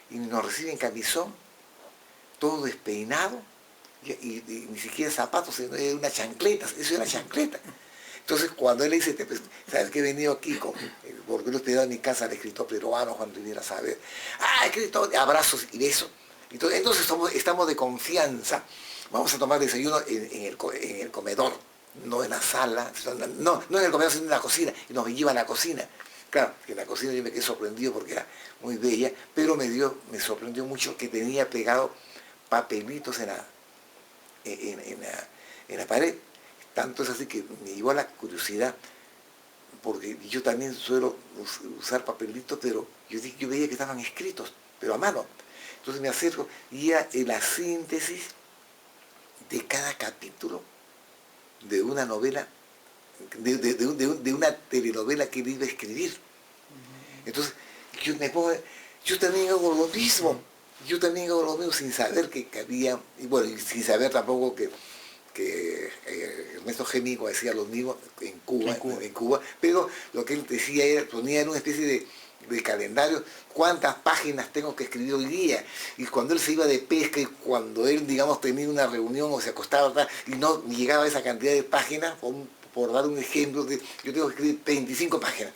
Y nos recibe en camisón, todo despeinado, y ni siquiera zapatos, sino una chancleta, eso era chancleta. Entonces, cuando él dice, pues, ¿sabes que he venido aquí porque lo he hospedado en mi casa al escritor peruano Juan Rivera Saavedra? Escritor, abrazos y besos. Entonces estamos de confianza. Vamos a tomar desayuno en el comedor, no en la sala, no en el comedor, sino en la cocina. Y nos lleva a la cocina. Claro, que en la cocina yo me quedé sorprendido porque era muy bella, pero me sorprendió mucho que tenía pegado papelitos en la pared. Tanto es así que me llevó a la curiosidad porque yo también suelo usar papelitos, pero yo veía que estaban escritos, pero a mano. Entonces me acerco y era la síntesis de cada capítulo de una novela, de una telenovela que él iba a escribir. Entonces yo también hago lo mismo, sin saber que había, y bueno, y sin saber tampoco que Ernesto Gémico hacía lo mismo en Cuba, pero lo que él decía era, ponía en una especie de calendario cuántas páginas tengo que escribir hoy día, y cuando él se iba de pesca y cuando él, digamos, tenía una reunión o se acostaba, ¿verdad?, y no llegaba a esa cantidad de páginas, por dar un ejemplo, yo tengo que escribir 25 páginas,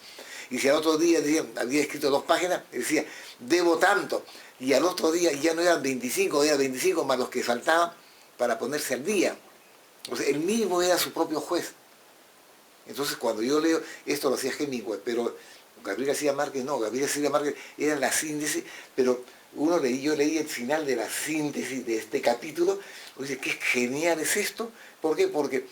y si al otro día había escrito 2 páginas, decía, debo tanto, y al otro día ya no eran 25, eran 25 más los que faltaban para ponerse al día. O sea, él mismo era su propio juez. Entonces, cuando yo leo, esto lo hacía Hemingway, pero Gabriel García Márquez no, Gabriel García Márquez era la síntesis, pero yo leí el final de la síntesis de este capítulo, dice, qué genial es esto. ¿Por qué? Porque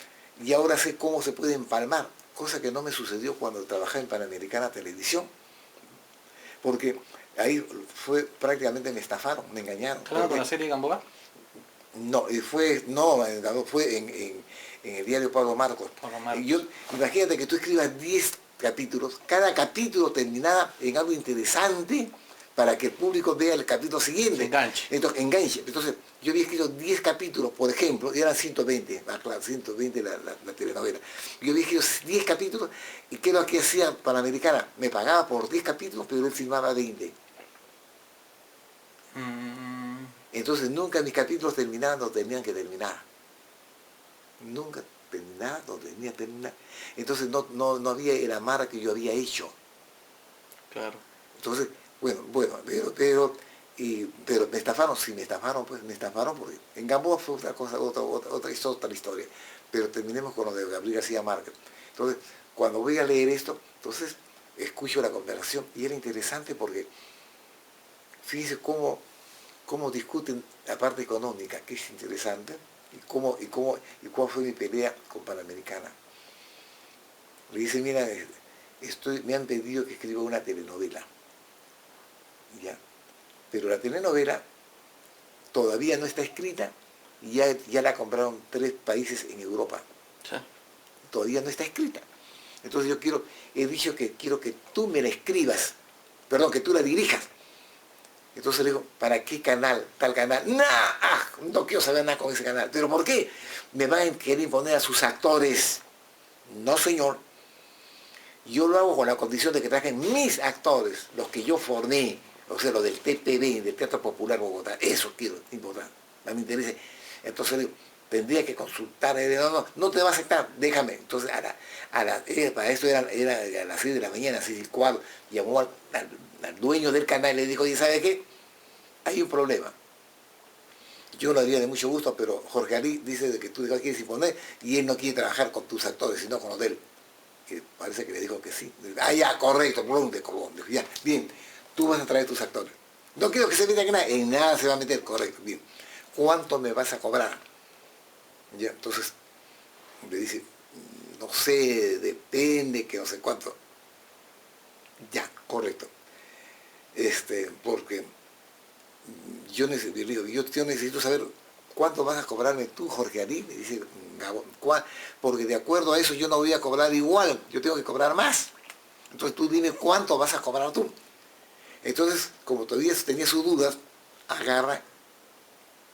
y ahora sé cómo se puede empalmar, cosa que no me sucedió cuando trabajaba en Panamericana Televisión, porque ahí prácticamente me estafaron, me engañaron. Claro, con la serie Gamboa. No, fue en el diario Pablo Marcos. Imagínate que tú escribas 10 capítulos, cada capítulo terminaba en algo interesante para que el público vea el capítulo siguiente. Enganche. Entonces, yo había escrito 10 capítulos, por ejemplo, y eran 120, claro, 120 la telenovela. Yo había escrito 10 capítulos, y ¿qué es lo que hacía Panamericana? Me pagaba por 10 capítulos, pero él filmaba 20. Entonces nunca mis capítulos terminaban donde tenían que terminar. Nunca terminaban donde tenían que terminar. Entonces no había el amarre que yo había hecho. Claro. Entonces, bueno, pero me estafaron, sí, me estafaron porque en Gamboa fue otra historia. Pero terminemos con lo de Gabriel García Márquez. Entonces, cuando voy a leer esto, entonces escucho la conversación y era interesante porque fíjense cómo discuten la parte económica, que es interesante, y cuál fue mi pelea con Panamericana. Le dice, mira, me han pedido que escriba una telenovela, ¿ya? Pero la telenovela todavía no está escrita y ya la compraron 3 países en Europa. Sí. Todavía no está escrita. Entonces he dicho que quiero que tú me la escribas, que tú la dirijas. Entonces le digo, ¿para qué canal? Tal canal. No quiero saber nada con ese canal. ¿Pero por qué? Me van a querer imponer a sus actores. No, señor. Yo lo hago con la condición de que traigan mis actores, los que yo formé, o sea, los del TPB, del Teatro Popular Bogotá. Eso quiero, importante. No me interesa. Entonces le digo, tendría que consultar. No te va a aceptar, déjame. Entonces, para esto era a las 6 de la mañana, 6:15, llamó al dueño del canal y le dijo, oye, ¿sabe qué? Hay un problema. Yo lo haría de mucho gusto, pero Jorge Ali dice de que tú le quieres imponer y él no quiere trabajar con tus actores, sino con los de él. Que parece que le dijo que sí. Ya, correcto, ya, bien, tú vas a traer tus actores. No quiero que se meta en nada se va a meter, correcto, bien. ¿Cuánto me vas a cobrar? Ya, entonces le dice, no sé, depende, que no sé cuánto. Ya, correcto. Porque yo necesito saber cuánto vas a cobrarme tú, Jorge Ali. Me dice, porque de acuerdo a eso yo no voy a cobrar igual, yo tengo que cobrar más. Entonces tú dime cuánto vas a cobrar tú. Entonces, como todavía tenía sus dudas, agarra,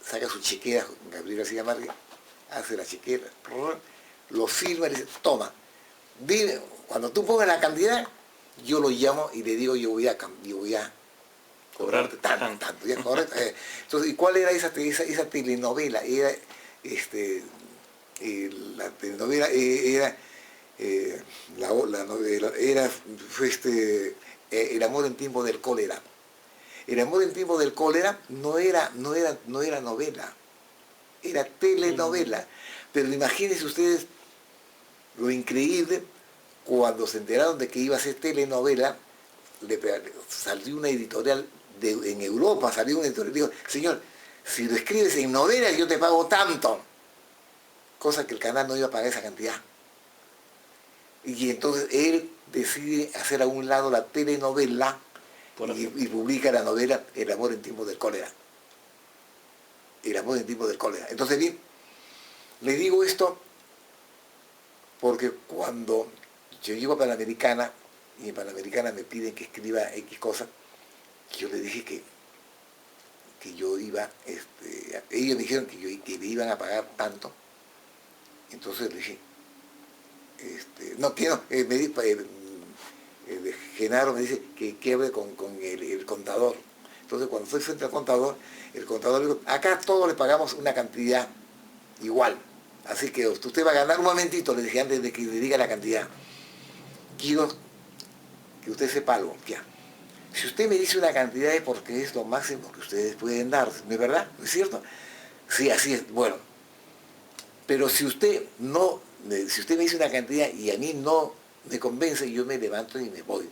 saca su chequera, Gabriel García Márquez, hace la chequera, lo firma y le dice, toma, dime, cuando tú pongas la cantidad, yo lo llamo y le digo, yo voy a cobrarte tanto, ya, correcto. Entonces, ¿y cuál era esa telenovela? Era, la telenovela la novela fue El amor en tiempo del cólera. El amor en tiempo del cólera no era novela, era telenovela. Pero imagínense ustedes lo increíble, cuando se enteraron de que iba a ser telenovela, salió una editorial en Europa, salió una editorial y dijo, señor, si lo escribes en novela yo te pago tanto. Cosa que el canal no iba a pagar esa cantidad. Y entonces él decide hacer a un lado la telenovela y publica la novela El amor en tiempos del cólera. El amor en tiempos del cólera. Entonces, bien, le digo esto porque cuando yo llego a Panamericana y en Panamericana me piden que escriba X cosas, yo le dije que yo iba, ellos me dijeron que me iban a pagar tanto. Entonces le dije, Genaro me dice que hable con el contador. Entonces cuando fui frente al contador, el contador dijo, acá todos le pagamos una cantidad igual. Así que usted va a ganar un momentito, le dije antes de que le diga la cantidad. Quiero que usted sepa algo, ya. Si usted me dice una cantidad es porque es lo máximo que ustedes pueden dar, ¿no es verdad? ¿No es cierto? Sí, así es. Bueno, pero si usted me dice una cantidad y a mí no me convence, yo me levanto y me voy.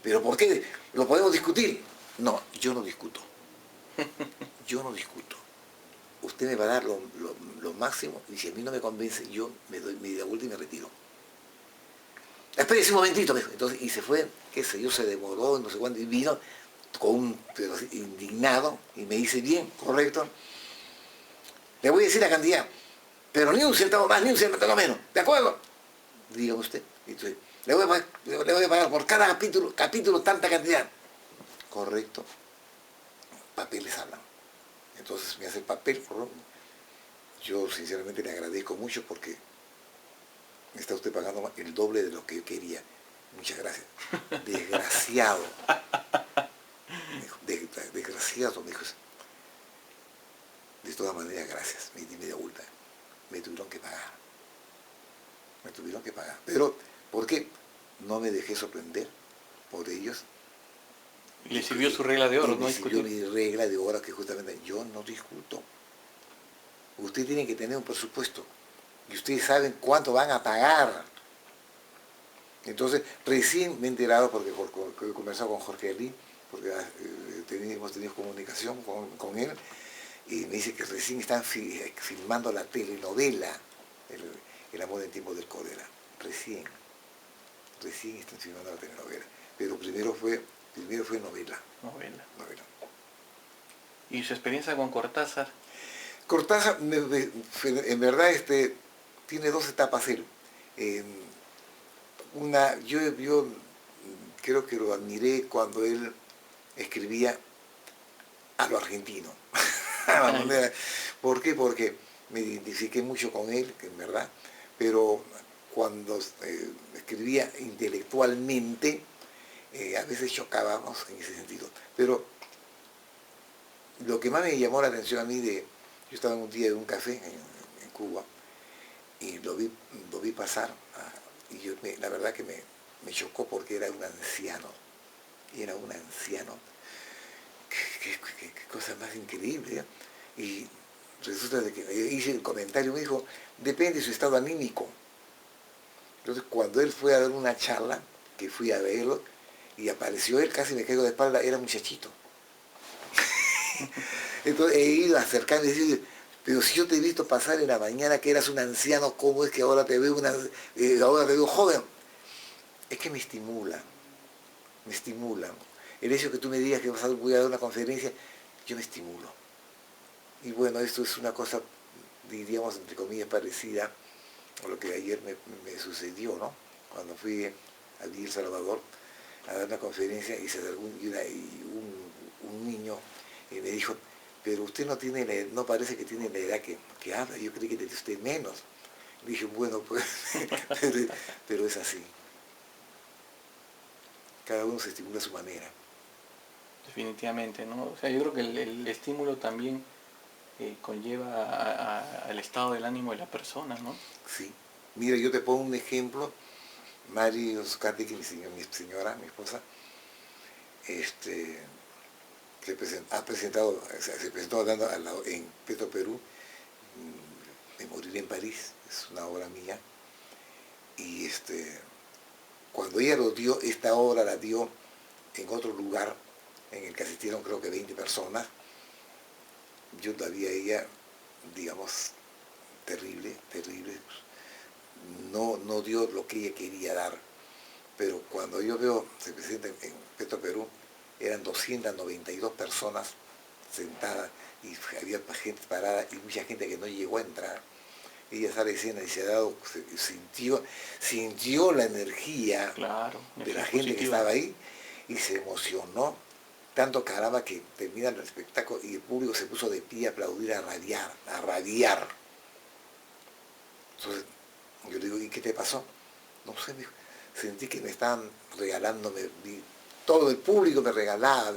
¿Pero por qué? ¿Lo podemos discutir? No, yo no discuto. Yo no discuto. Usted me va a dar lo máximo y si a mí no me convence, yo me doy media vuelta y me retiro. Espérese un momentito, me dijo. Entonces, y se fue, qué sé yo, se demoró, no sé cuándo, y vino pero indignado y me dice, bien, correcto, le voy a decir la cantidad, pero ni un centavo más, ni un centavo menos, ¿de acuerdo? Diga usted. Entonces, le voy a pagar por cada capítulo tanta cantidad. Correcto. Papeles hablan. Entonces me hace el papel. Yo sinceramente le agradezco mucho porque me está usted pagando el doble de lo que yo quería. Muchas gracias. Desgraciado. Me dijo, desgraciado, me dijo. De todas maneras, gracias. Me di media vuelta. Me tuvieron que pagar. Me tuvieron que pagar. Pero, ¿por qué? No me dejé sorprender por ellos. Y le sirvió su regla de oro, no discutir. Me sirvió mi regla de oro, que justamente yo no discuto. Ustedes tienen que tener un presupuesto. Y ustedes saben cuánto van a pagar. Entonces, recién me he enterado, porque he conversado con Jorge Ali, porque hemos tenido comunicación con él, y me dice que recién están filmando la telenovela El amor en tiempos del cólera. Recién están filmando la telenovela. Pero primero fue novela. Novela. ¿Y su experiencia con Cortázar? Cortázar, en verdad, tiene dos etapas él. Yo creo que lo admiré cuando él escribía a lo argentino. ¿Por qué? Porque me identifiqué mucho con él, en verdad, pero cuando escribía intelectualmente, a veces chocábamos en ese sentido. Pero lo que más me llamó la atención a mí, yo estaba un día en un café en Cuba y lo vi pasar, y la verdad que me chocó porque era un anciano. Qué cosa más increíble, ¿eh? Y resulta de que me hice el comentario, me dijo, depende de su estado anímico. Entonces cuando él fue a dar una charla, que fui a verlo, y apareció él, casi me caigo de espalda, era muchachito. Entonces he ido a acercarme y decirle, pero si yo te he visto pasar en la mañana que eras un anciano, ¿cómo es que ahora te veo joven? Es que me estimulan. El hecho que tú me digas que voy a dar una conferencia, yo me estimulo. Y bueno, esto es una cosa, diríamos, entre comillas, parecida a lo que ayer me sucedió, ¿no? Cuando fui a El Salvador a dar una conferencia y se acercó un niño y me dijo, pero usted no parece que tiene la edad que habla, yo creí que tenía usted menos. Le dije, bueno, pues, pero es así. Cada uno se estimula a su manera. Definitivamente, ¿no? O sea, yo creo que el estímulo también conlleva al estado del ánimo de la persona, ¿no? Sí. Mira, yo te pongo un ejemplo. Mari Oscati, que mi señora, mi esposa, se presentó dando en Petro Perú, Me moriré en París, es una obra mía. Y cuando ella lo dio, esta obra la dio en otro lugar, en el que asistieron creo que 20 personas. Yo la vi a ella, digamos, terrible. No dio lo que ella quería dar, pero cuando yo veo, se presenta en Petro Perú, eran 292 personas sentadas y había gente parada y mucha gente que no llegó a entrar. Ella sale de escena y sintió la energía Claro, de la energía gente que positiva. estaba ahí y se emocionó tanto, caramba, que termina el espectáculo y el público se puso de pie a aplaudir, a rabiar, a rabiar. Entonces yo le digo, ¿y qué te pasó? No sé, me dijo, sentí que me estaban regalándome, todo el público me regalaba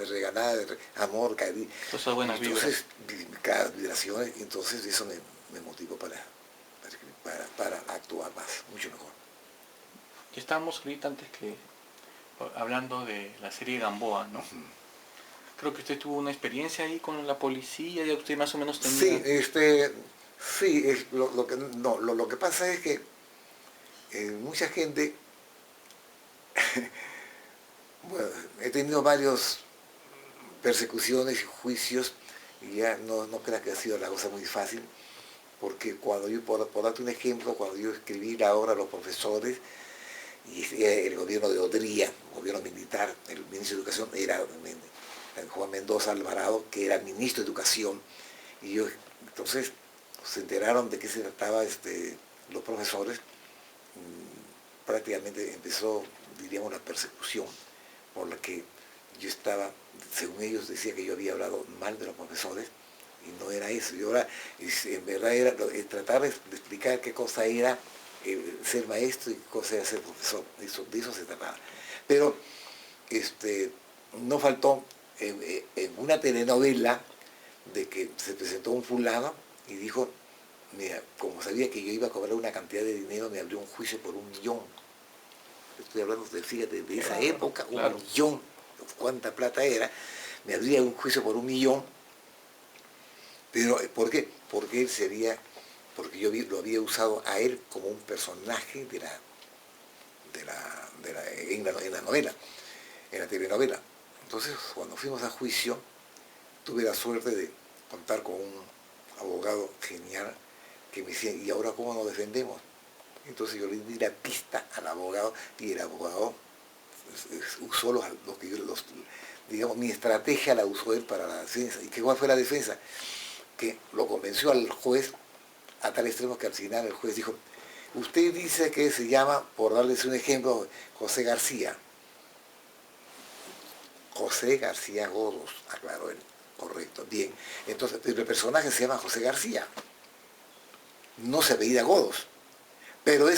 amor, cariño. Todas esas buenas vibras. Entonces, cada vibración, entonces eso me motivó para actuar más, mucho mejor. Ya estábamos ahorita antes que hablando de la serie Gamboa, ¿no? Creo que usted tuvo una experiencia ahí con la policía, ya usted más o menos tenía... Sí, lo que pasa es que mucha gente, bueno, he tenido varias persecuciones y juicios y ya no creo que ha sido la cosa muy fácil, porque cuando yo, por darte un ejemplo, cuando yo escribí la obra Los Profesores, y el gobierno de Odría, el gobierno militar, el ministro de Educación era Juan Mendoza Alvarado, que era ministro de Educación, y yo, entonces se enteraron de qué se trataba los profesores, prácticamente empezó, diríamos, la persecución, por la que yo estaba, según ellos decía que yo había hablado mal de los profesores, y no era eso. Y ahora, en verdad, era tratar de explicar qué cosa era ser maestro y qué cosa era ser profesor. De eso se trataba. Pero no faltó en una telenovela de que se presentó un fulano y dijo, mira, como sabía que yo iba a cobrar una cantidad de dinero, me abrió un juicio por 1.000.000. Estoy hablando, fíjate, de esa época, claro. 1.000.000, cuánta plata era, me abría un juicio por 1.000.000, pero ¿por qué? Porque porque yo lo había usado a él como un personaje en la novela, en la telenovela. Entonces, cuando fuimos a juicio, tuve la suerte de contar con un abogado genial que me decía, ¿y ahora cómo nos defendemos? Entonces yo le di la pista al abogado y el abogado usó digamos, mi estrategia la usó él para la defensa. ¿Y cuál fue la defensa? Que lo convenció al juez a tal extremo que al final el juez dijo, usted dice que se llama, por darles un ejemplo, José García. José García Godos, aclaró él. Correcto, bien. Entonces, el personaje se llama José García. No se apellida Godos. Pero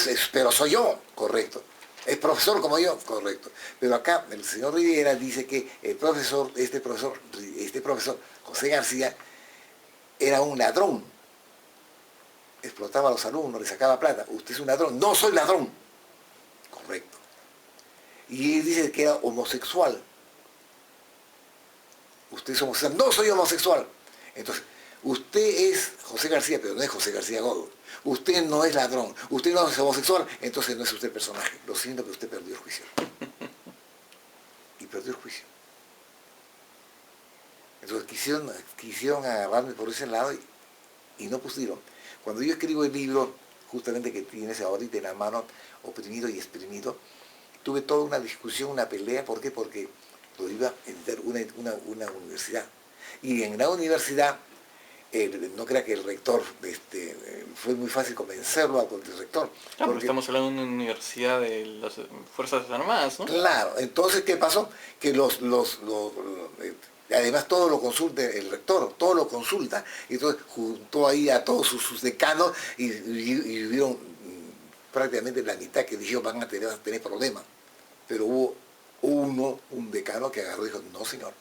soy yo, correcto. Es profesor como yo, correcto. Pero acá el señor Rivera dice que este profesor, José García, era un ladrón. Explotaba a los alumnos, le sacaba plata. Usted es un ladrón. No soy ladrón. Correcto. Y él dice que era homosexual. Usted es homosexual. No soy homosexual. Entonces, usted es José García, pero no es José García Godo. Usted no es ladrón. Usted no es homosexual, entonces no es usted personaje. Lo siento que usted perdió el juicio. Y perdió el juicio. Entonces quisieron agarrarme por ese lado y no pusieron. Cuando yo escribo el libro, justamente que tienes ahorita en la mano, Oprimido y Exprimido, tuve toda una discusión, una pelea. ¿Por qué? Porque lo iba a editar una universidad. Y en la universidad, no crea que el rector, fue muy fácil convencerlo al rector. Claro, porque estamos hablando de una universidad de las Fuerzas Armadas, ¿no? Claro, entonces, ¿qué pasó? Que además todo lo consulta el rector, todo lo consulta. Y entonces juntó ahí a todos sus decanos y vieron prácticamente la mitad que dijeron van a tener problemas. Pero hubo un decano que agarró y dijo, no señor,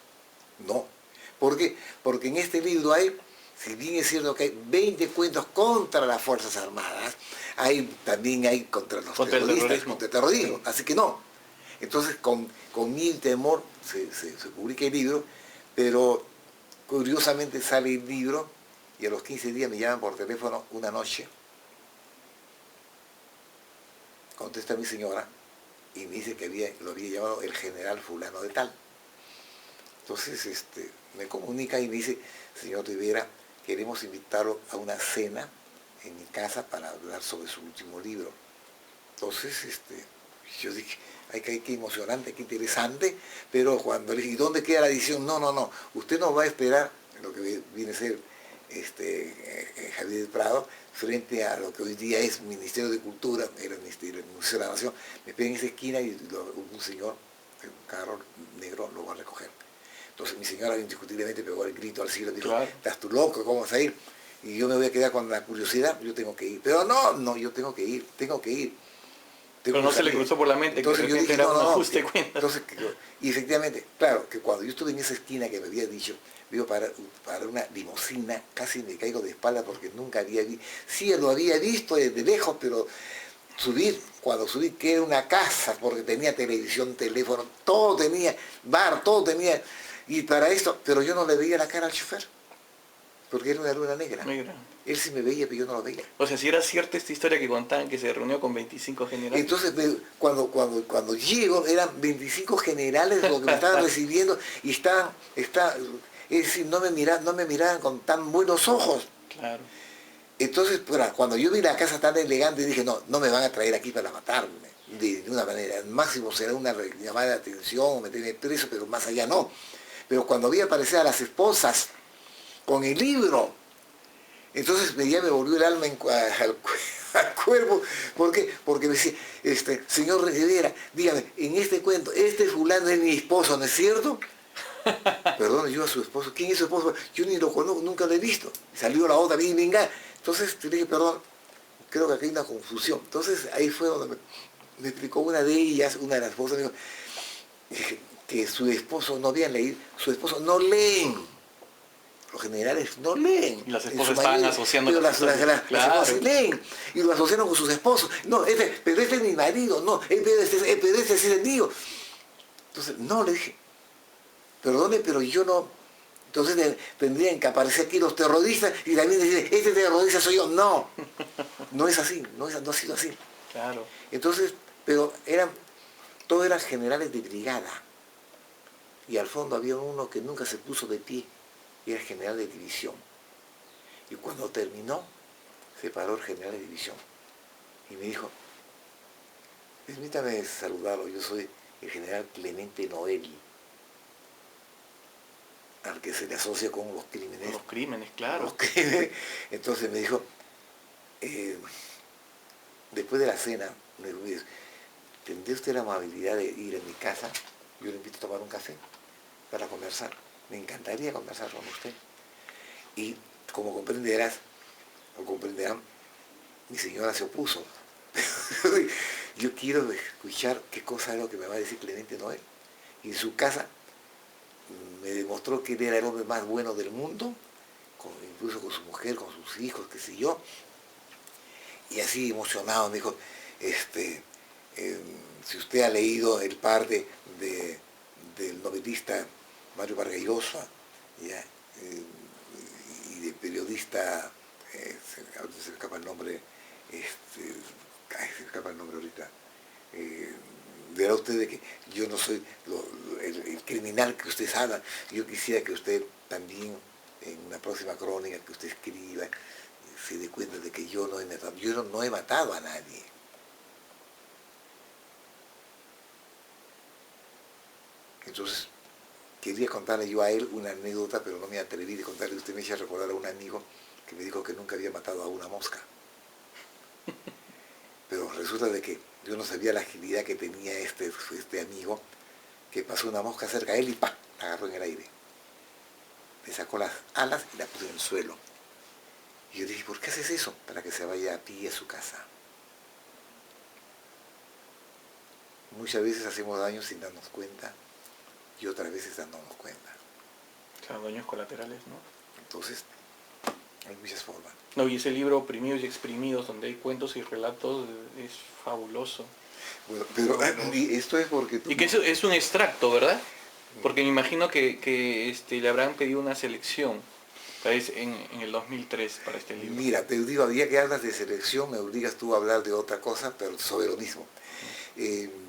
no. ¿Por qué? Porque en este libro hay, si bien es cierto que hay 20 cuentos contra las Fuerzas Armadas, también hay contra los terroristas, contra el terrorismo. Así que no. Entonces, con mi temor se publica el libro, pero curiosamente sale el libro y a los 15 días me llaman por teléfono una noche. Contesta mi señora y me dice que lo había llamado el general fulano de tal. Entonces me comunica y me dice, señor Rivera, queremos invitarlo a una cena en mi casa para hablar sobre su último libro. Entonces Yo dije, ay, qué emocionante, qué interesante, pero cuando le dije, ¿y dónde queda la edición? No, no, no, usted no va a esperar lo que viene a ser Javier Prado, frente a lo que hoy día es Ministerio de Cultura, era el Ministerio del Museo de la Nación, me espera en esa esquina y un señor, un carro negro, lo va a recoger. Entonces mi señora indiscutiblemente pegó el grito al cielo, dijo, Claro. ¿estás tú loco? ¿Cómo vas a ir? Y yo me voy a quedar con la curiosidad, yo tengo que ir. Pero no, no, yo tengo que ir, tengo que ir. Pero no se le cruzó por la mente Entonces que yo de repente dije, era no, un no, ajuste de cuentas. entonces, y efectivamente, claro, que cuando yo estuve en esa esquina que me había dicho, veo para una limusina, casi me caigo de espalda porque nunca había visto, sí lo había visto desde lejos, pero cuando subí, que era una casa, porque tenía televisión, teléfono, todo tenía, bar, todo tenía, y para esto, pero yo no le veía la cara al chofer, porque era una luna negra. Mira. Él sí me veía, pero yo no lo veía. O sea, si era cierta esta historia que contaban que se reunió con 25 generales. Entonces, cuando llego, eran 25 generales los que me estaban recibiendo y es decir, no me miraban con tan buenos ojos. Claro. Entonces, cuando yo vi la casa tan elegante, dije, no, no me van a traer aquí para matarme, de una manera. Al máximo será una llamada de atención o meterme preso, pero más allá no. Pero cuando vi aparecer a las esposas con el libro, entonces ya me volvió el alma al cuerpo. ¿Por qué? Porque me decía, señor Rivera, dígame, en este cuento, este fulano es mi esposo, ¿no es cierto? Perdón, yo a su esposo, ¿quién es su esposo? Yo ni lo conozco, nunca lo he visto. Salió la otra, venga. Entonces te dije, perdón, creo que aquí hay una confusión. Entonces ahí fue donde me explicó una de ellas, una de las esposas, me dijo que su esposo no había leído, su esposo no leen. Los generales no leen. Y las esposas estaban asociando con las esposas sí leen. Y lo asociaron con sus esposos. No, pero este es mi marido, no, pero este es el mío. Entonces, no, le dije, perdone, pero yo no. Entonces tendrían que aparecer aquí los terroristas y también decir, este terrorista soy yo. No, no es así, no ha sido así. Claro. Entonces, pero todos eran generales de brigada. Y al fondo había uno que nunca se puso de pie, y era general de división. Y cuando terminó, se paró el general de división y me dijo, permítame saludarlo, yo soy el general Clemente Noel, al que se le asocia con los crímenes. Los crímenes, claro. Los crímenes. Entonces me dijo, después de la cena, me dijo, ¿tendría usted la amabilidad de ir a mi casa? Yo le invito a tomar un café para conversar. Me encantaría conversar con usted. Y como comprenderán, mi señora se opuso. Yo quiero escuchar qué cosa es lo que me va a decir Clemente Noel. Y en su casa me demostró que él era el hombre más bueno del mundo, incluso con su mujer, con sus hijos, qué sé yo. Y así emocionado me dijo, si usted ha leído el par del novelista Mario Vargas Llosa, ¿ya? Y de periodista, se me escapa el nombre, se me escapa el nombre ahorita, verá usted de que yo no soy el criminal que usted habla. Yo quisiera que usted también, en una próxima crónica que usted escriba, se dé cuenta de que yo no he matado a nadie. Entonces, quería contarle yo a él una anécdota, pero no me atreví de contarle. Usted me hizo recordar a un amigo que me dijo que nunca había matado a una mosca. Pero resulta de que yo no sabía la agilidad que tenía este amigo, que pasó una mosca cerca de él y ¡pam!, la agarró en el aire. Le sacó las alas y la puso en el suelo. Y yo dije, ¿por qué haces eso? Para que se vaya a pie a su casa. Muchas veces hacemos daño sin darnos cuenta y otras veces dándonos cuenta. Claro, daños colaterales, ¿no? Entonces, hay muchas formas. No, y ese libro, Oprimidos y Exprimidos, donde hay cuentos y relatos, es fabuloso. Bueno, pero esto es porque... Y que es un extracto, ¿verdad? Porque me imagino que le habrán pedido una selección en el 2003 para este libro. Mira, te digo, día que hablas de selección, me obligas tú a hablar de otra cosa, pero sobre lo mismo.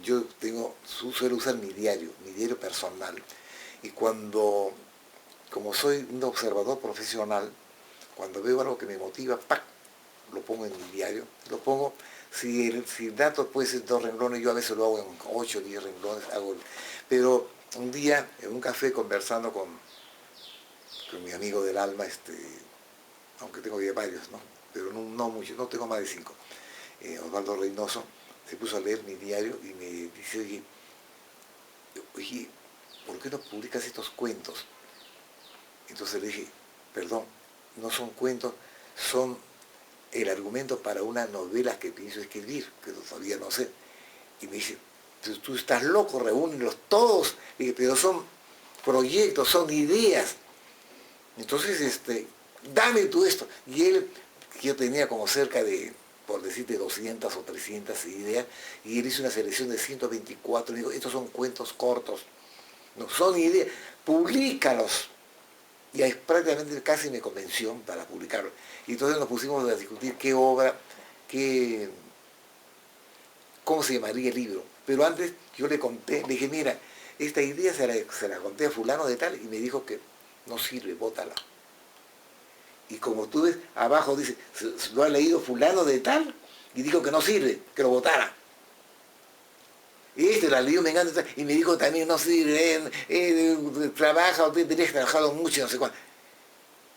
Yo suelo usar mi diario personal. Y como soy un observador profesional, cuando veo algo que me motiva, ¡pac!, lo pongo en mi diario. Lo pongo si el dato puede ser 2 renglones, yo a veces lo hago en 8 o 10 renglones, pero un día en un café conversando con mi amigo del alma, aunque tengo ya varios, ¿no? Pero no muchos, no tengo más de 5, Osvaldo Reynoso, se puso a leer mi diario y me dice, oye, ¿por qué no publicas estos cuentos? Entonces le dije, perdón, no son cuentos, son el argumento para una novela que pienso escribir, que todavía no sé. Y me dice, tú estás loco, reúnelos todos. Y dije, pero son proyectos, son ideas. Entonces, dame tú esto. Y él, yo tenía como cerca de, por decirte, 200 o 300 ideas, y él hizo una selección de 124, y dijo, estos son cuentos cortos, no son ideas, públicalos. Y ahí prácticamente casi me convenció para publicarlo. Y entonces nos pusimos a discutir qué obra, cómo se llamaría el libro. Pero antes yo le conté, le dije, mira, esta idea se la conté a fulano de tal, y me dijo que no sirve, bótala. Y como tú ves, abajo dice, lo ha leído fulano de tal, y dijo que no sirve, que lo botara. Y la leyó, me encanta, y me dijo también, no sirve, trabaja, o tenías que trabajado mucho, no sé cuánto.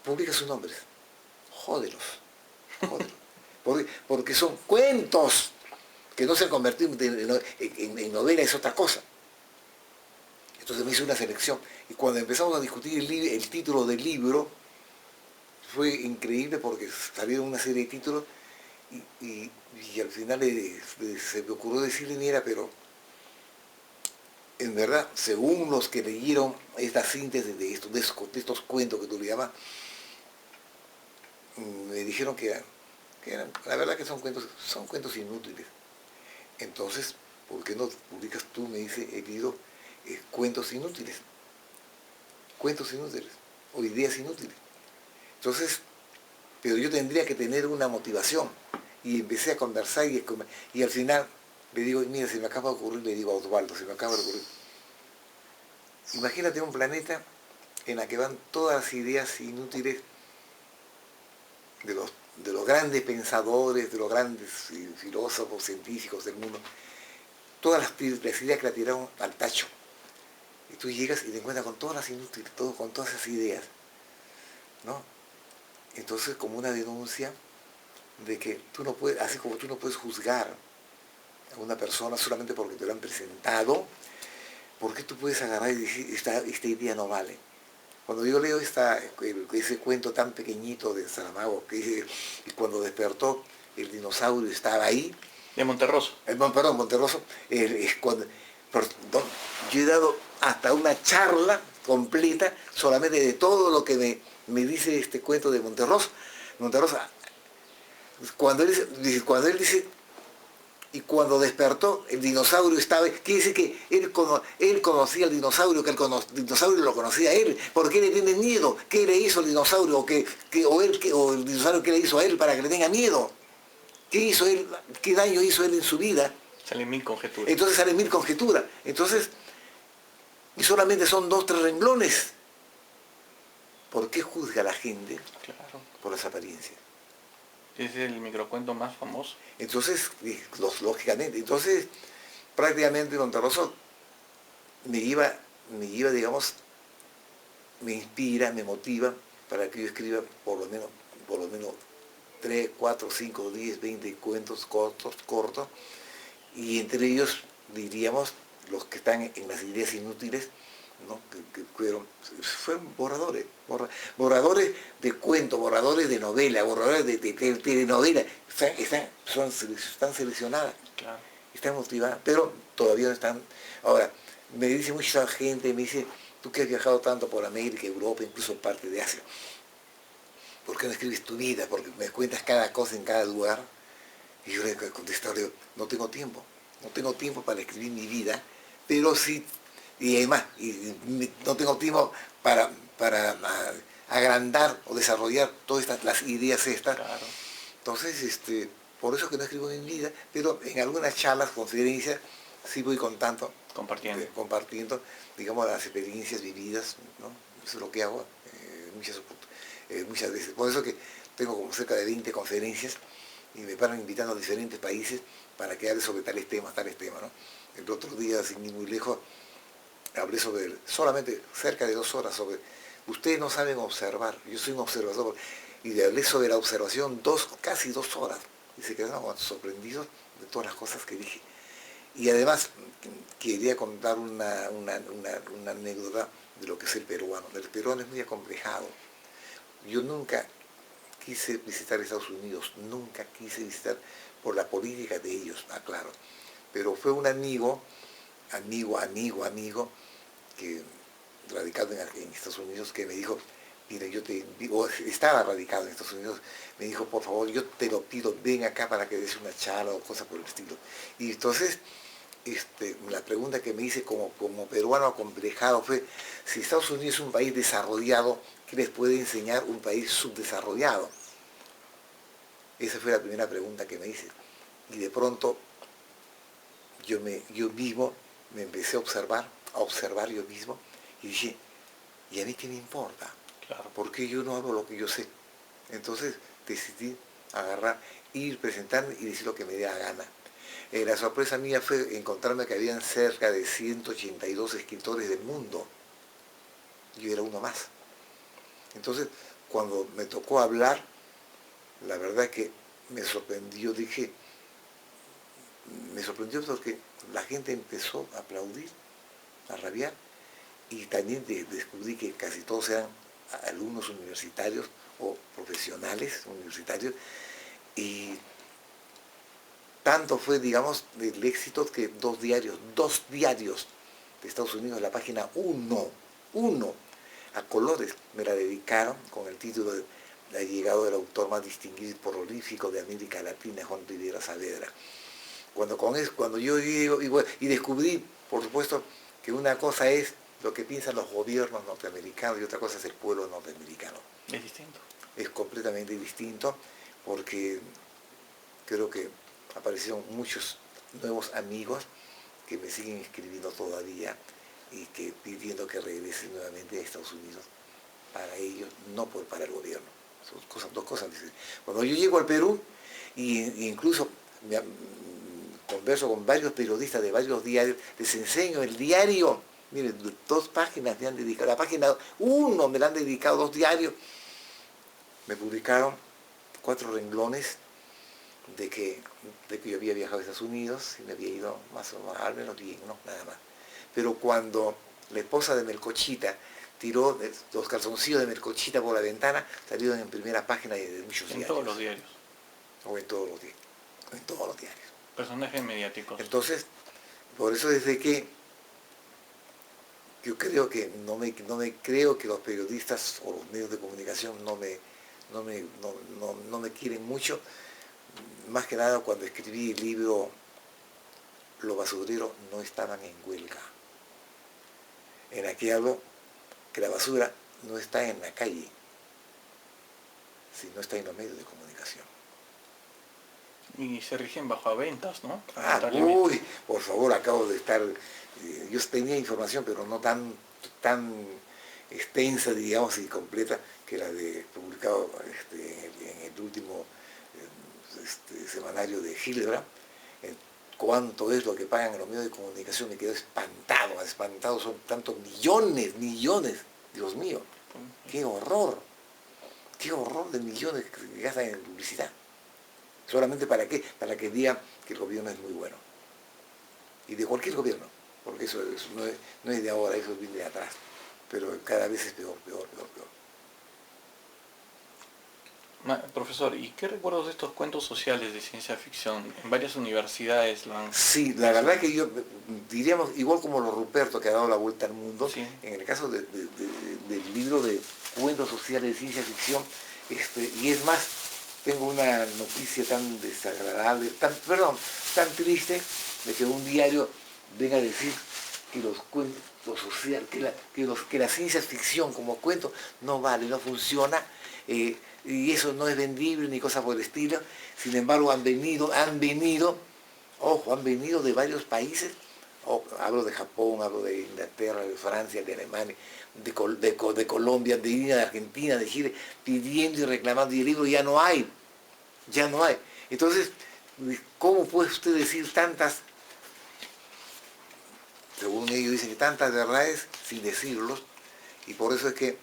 Publica sus nombres. Jódelos. Porque son cuentos que no se han convertido en novela, es otra cosa. Entonces me hizo una selección. Y cuando empezamos a discutir el título del libro, fue increíble porque salieron una serie de títulos y al final se me ocurrió decirle, mira, pero en verdad, según los que leyeron esta síntesis de estos cuentos que tú le llamas, me dijeron que eran, la verdad que son cuentos inútiles. Entonces, ¿por qué no publicas tú? Me dice, he leído cuentos inútiles, o ideas inútiles. Entonces, pero yo tendría que tener una motivación. Y empecé a conversar y al final le digo, mira, se me acaba de ocurrir, le digo a Osvaldo, se me acaba de ocurrir. Imagínate un planeta en la que van todas las ideas inútiles de los grandes pensadores, de los grandes filósofos, científicos del mundo, todas las ideas que la tiraron al tacho. Y tú llegas y te encuentras con todas las inútiles, con todas esas ideas, ¿no? Entonces, como una denuncia de que tú no puedes, así como tú no puedes juzgar a una persona solamente porque te lo han presentado, ¿por qué tú puedes agarrar y decir, esta idea no vale? Cuando yo leo ese cuento tan pequeñito de Saramago, que dice, y cuando despertó el dinosaurio estaba ahí. De Monterroso. Perdón, Monterroso. Yo he dado hasta una charla completa solamente de todo lo que me dice este cuento de Monterroso. Monterroso, cuando él dice, y cuando despertó, el dinosaurio estaba... Quiere decir que él conocía al dinosaurio, que el dinosaurio lo conocía a él. ¿Por qué le tiene miedo? ¿Qué le hizo el dinosaurio? O el dinosaurio qué le hizo a él para que le tenga miedo? ¿Qué hizo él? ¿Qué daño hizo él en su vida? Salen 1000 conjeturas. Entonces salen 1000 conjeturas. Entonces, y solamente son 2 o 3 renglones. ¿Por qué juzga a la gente? Claro. Por las apariencias. Es el microcuento más famoso. Entonces, lógicamente, prácticamente Monterroso me iba, digamos, me inspira, me motiva para que yo escriba por lo menos 3, 4, 5, 10, 20 cuentos cortos, y entre ellos, diríamos, los que están en las ideas inútiles, ¿no? que fueron borradores de cuentos, borradores de novela, borradores de telenovela, están seleccionadas, claro, están motivadas, pero todavía no están. Ahora, me dice mucha gente, me dice, tú que has viajado tanto por América, Europa, incluso parte de Asia, ¿por qué no escribes tu vida? Porque me cuentas cada cosa en cada lugar. Y yo le he contestado, no tengo tiempo para escribir mi vida, pero sí. Y además, no tengo tiempo para agrandar o desarrollar todas las ideas estas. claro. Entonces, por eso que no escribo en mi vida, pero en algunas charlas, conferencias, sí voy compartiendo, digamos, las experiencias vividas, ¿no? Eso es lo que hago muchas veces. Por eso que tengo como cerca de 20 conferencias y me paran invitando a diferentes países para que hable sobre tales temas, ¿no? El otro día, sin ir muy lejos, hablé sobre, solamente cerca de 2 horas, sobre, ustedes no saben observar, yo soy un observador, y le hablé sobre la observación casi 2 horas, y se quedaron sorprendidos de todas las cosas que dije. Y además, quería contar una anécdota de lo que es el peruano. El peruano es muy acomplejado. Yo nunca quise visitar Estados Unidos, nunca quise visitar por la política de ellos, aclaro. Pero fue un amigo, que radicado en Estados Unidos, que me dijo, mira, estaba radicado en Estados Unidos, me dijo, por favor, yo te lo pido, ven acá para que des una charla o cosas por el estilo. Y entonces, la pregunta que me hice como peruano acomplejado fue, si Estados Unidos es un país desarrollado, ¿qué les puede enseñar un país subdesarrollado? Esa fue la primera pregunta que me hice. Y de pronto, yo mismo me empecé a observar yo mismo, y dije, ¿y a mí qué me importa? Claro. ¿Por qué yo no hago lo que yo sé? Entonces decidí agarrar, ir, presentarme y decir lo que me diera gana. La sorpresa mía fue encontrarme que habían cerca de 182 escritores del mundo. Yo era uno más. Entonces, cuando me tocó hablar, la verdad que me sorprendió, me sorprendió porque la gente empezó a aplaudir, a rabiar, y también descubrí que casi todos eran alumnos universitarios o profesionales universitarios, y tanto fue, digamos, el éxito que dos diarios de Estados Unidos, la página 1, a colores, me la dedicaron con el título de La llegada del autor más distinguido y prolífico de América Latina, Juan Rivera Saavedra. Cuando yo llego y descubrí, por supuesto, que una cosa es lo que piensan los gobiernos norteamericanos y otra cosa es el pueblo norteamericano. Es distinto. Es completamente distinto, porque creo que aparecieron muchos nuevos amigos que me siguen escribiendo todavía y que pidiendo que regrese nuevamente a Estados Unidos para ellos, no para el gobierno. Son dos cosas diferentes. Cuando yo llego al Perú, y incluso converso con varios periodistas de varios diarios, les enseño el diario, miren, 2 páginas me han dedicado, la página 1 me la han dedicado 2 diarios, me publicaron 4 renglones de que yo había viajado a Estados Unidos y me había ido más o menos bien, ¿no? Nada más. Pero cuando la esposa de Melcochita tiró los calzoncillos de Melcochita por la ventana, salieron en primera página de muchos diarios. En todos los diarios. O en todos los diarios. En todos los diarios. Personajes mediáticos. Entonces, por eso desde que yo creo que no me creo que los periodistas o los medios de comunicación no me quieren mucho, más que nada cuando escribí el libro Los basureros no estaban en huelga. En aquí hablo que la basura no está en la calle, sino está en los medios de comunicación. Y se rigen bajo ventas, ¿no? Uy, por favor, acabo de estar, yo tenía información, pero no tan extensa, digamos, y completa, que la de publicado en el último semanario de Hildebrand. Cuánto es lo que pagan en los medios de comunicación, me quedo espantado, son tantos millones, Dios mío, qué horror de millones que gastan en publicidad. ¿Solamente para qué? Para que digan que el gobierno es muy bueno. Y de cualquier gobierno, porque eso no es de ahora, eso viene de atrás. Pero cada vez es peor. Profesor, ¿y qué recuerdos de estos cuentos sociales de ciencia ficción? En varias universidades lo han... Sí, la verdad que yo, diríamos, igual como los Ruperto, que ha dado la vuelta al mundo, sí. En el caso del libro de cuentos sociales de ciencia ficción, y es más, tengo una noticia tan desagradable, tan triste, de que un diario venga a decir que los cuentos sociales, que la ciencia ficción como cuento no vale, no funciona, y eso no es vendible ni cosa por el estilo. Sin embargo, han venido de varios países, hablo de Japón, hablo de Inglaterra, de Francia, de Alemania, de Colombia, de Argentina, de Chile, pidiendo y reclamando, y el libro ya no hay. Entonces, ¿cómo puede usted decir tantas, según ellos dicen que tantas verdades sin decirlos? Y por eso es que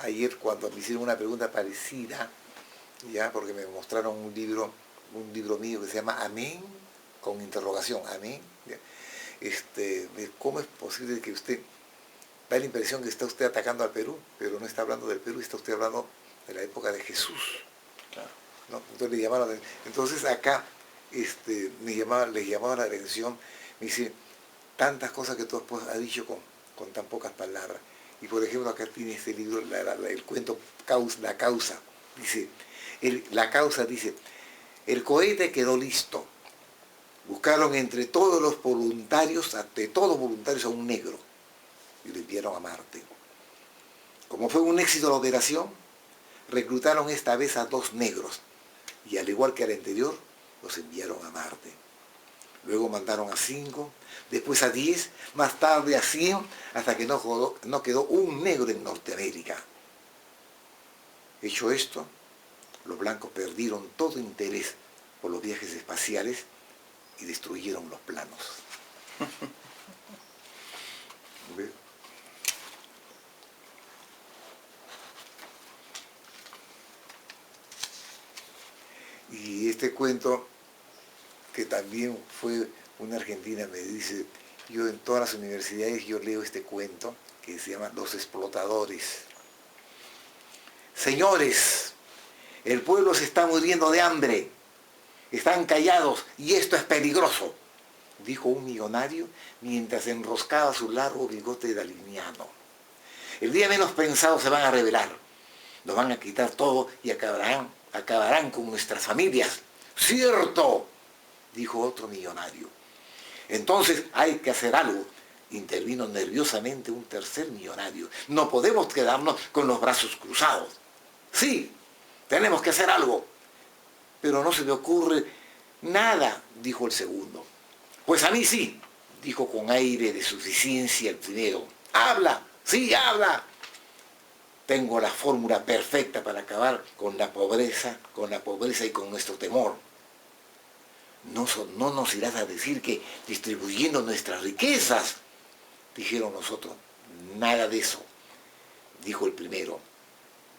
ayer cuando me hicieron una pregunta parecida, ya, porque me mostraron un libro mío que se llama Amén, con interrogación, Amén, ¿ya? ¿Cómo es posible que usted da la impresión que está usted atacando al Perú, pero no está hablando del Perú, está usted hablando de la época de Jesús? Claro. ¿No? Entonces acá les llamaba la atención, me dice, tantas cosas que tú has dicho con tan pocas palabras. Y por ejemplo, acá tiene este libro, el cuento La Causa. Dice, la causa dice, el cohete quedó listo. Buscaron entre todos los voluntarios, de todos los voluntarios, a un negro. Y lo enviaron a Marte. Como fue un éxito la operación, reclutaron esta vez a 2 negros. Y al igual que al anterior, los enviaron a Marte. Luego mandaron a 5, después a 10, más tarde a 100, hasta que no quedó un negro en Norteamérica. Hecho esto, los blancos perdieron todo interés por los viajes espaciales y destruyeron los planos. ¿Ve? Y este cuento, que también fue una argentina, me dice, yo en todas las universidades yo leo este cuento que se llama Los Explotadores. Señores, el pueblo se está muriendo de hambre, están callados y esto es peligroso, dijo un millonario mientras enroscaba su largo bigote de alimiano. El día menos pensado se van a rebelar, nos van a quitar todo y acabarán con nuestras familias. ¡Cierto!, dijo otro millonario. Entonces hay que hacer algo, intervino nerviosamente un tercer millonario. No podemos quedarnos con los brazos cruzados. Sí, tenemos que hacer algo. Pero no se me ocurre nada, dijo el segundo. Pues a mí sí, dijo con aire de suficiencia el primero. ¡Habla! ¡Sí, habla! Tengo la fórmula perfecta para acabar con la pobreza y con nuestro temor. No nos irás a decir que distribuyendo nuestras riquezas, dijeron nosotros. Nada de eso, dijo el primero.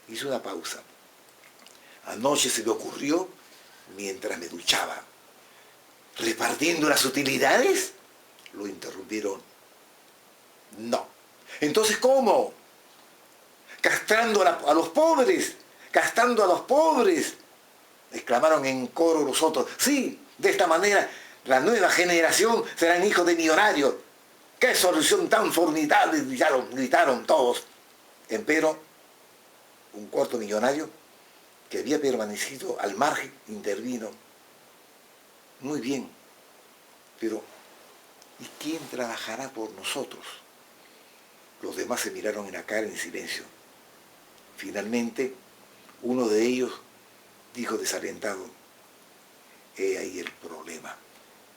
Hizo una pausa. Anoche se me ocurrió mientras me duchaba. ¿Repartiendo las utilidades?, lo interrumpieron. No. Entonces, ¿cómo? Castrando a los pobres, castrando a los pobres, exclamaron en coro los otros. Sí, de esta manera la nueva generación serán hijos de millonarios. ¡Qué solución tan formidable!, gritaron todos. Empero, un cuarto millonario, que había permanecido al margen, intervino. Muy bien, pero ¿y quién trabajará por nosotros? Los demás se miraron en la cara en silencio. Finalmente, uno de ellos dijo desalentado, he ahí el problema.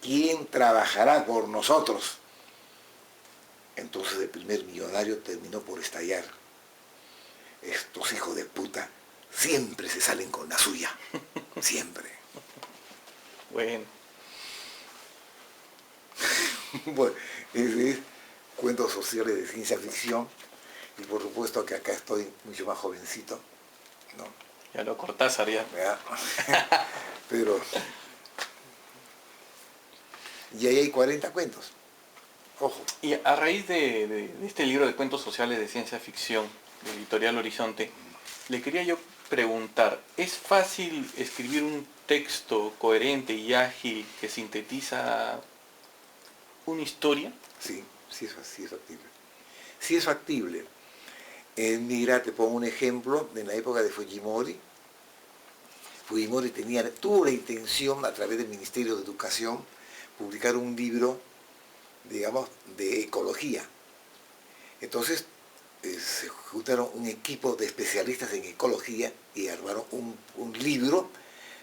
¿Quién trabajará por nosotros? Entonces el primer millonario terminó por estallar. Estos hijos de puta siempre se salen con la suya. Siempre. Bueno. Bueno, ese es cuentos sociales de ciencia ficción. Y por supuesto que acá estoy mucho más jovencito, ¿no? Ya lo Cortázar ya. Pero... Y ahí hay 40 cuentos. Ojo. Y a raíz de este libro de cuentos sociales de ciencia ficción, de Editorial Horizonte, le quería yo preguntar, ¿es fácil escribir un texto coherente y ágil que sintetiza una historia? Sí, sí es factible. Sí es factible. Mira, te pongo un ejemplo, en la época de Fujimori. Fujimori tuvo la intención, a través del Ministerio de Educación, publicar un libro, digamos, de ecología. Entonces, se juntaron un equipo de especialistas en ecología y armaron un libro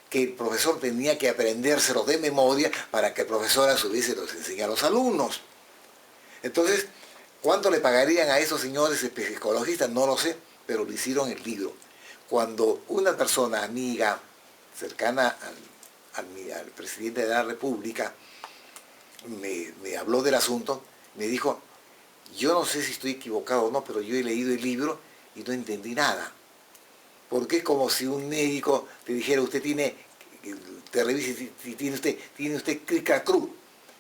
que el profesor tenía que aprendérselo de memoria para que el profesor a su vez se los enseñara a los alumnos. Entonces, ¿cuánto le pagarían a esos señores ecologistas? No lo sé, pero le hicieron el libro. Cuando una persona amiga, cercana al presidente de la República, me habló del asunto, me dijo, yo no sé si estoy equivocado o no, pero yo he leído el libro y no entendí nada. Porque es como si un médico te dijera, usted tiene, te revise si tiene usted cricacru.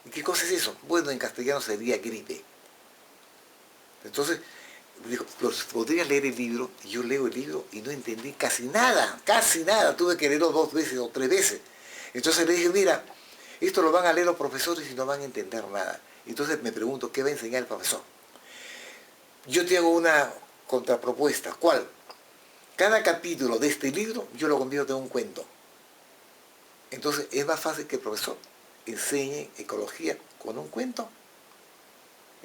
¿Y qué cosa es eso? Bueno, en castellano sería gripe. Entonces, dijo, podría leer el libro, y yo leo el libro y no entendí casi nada, tuve que leerlo 2 veces o 3 veces. Entonces le dije, mira, esto lo van a leer los profesores y no van a entender nada. Entonces me pregunto, ¿qué va a enseñar el profesor? Yo te hago una contrapropuesta. ¿Cuál? Cada capítulo de este libro yo lo convierto en un cuento. Entonces es más fácil que el profesor enseñe ecología con un cuento,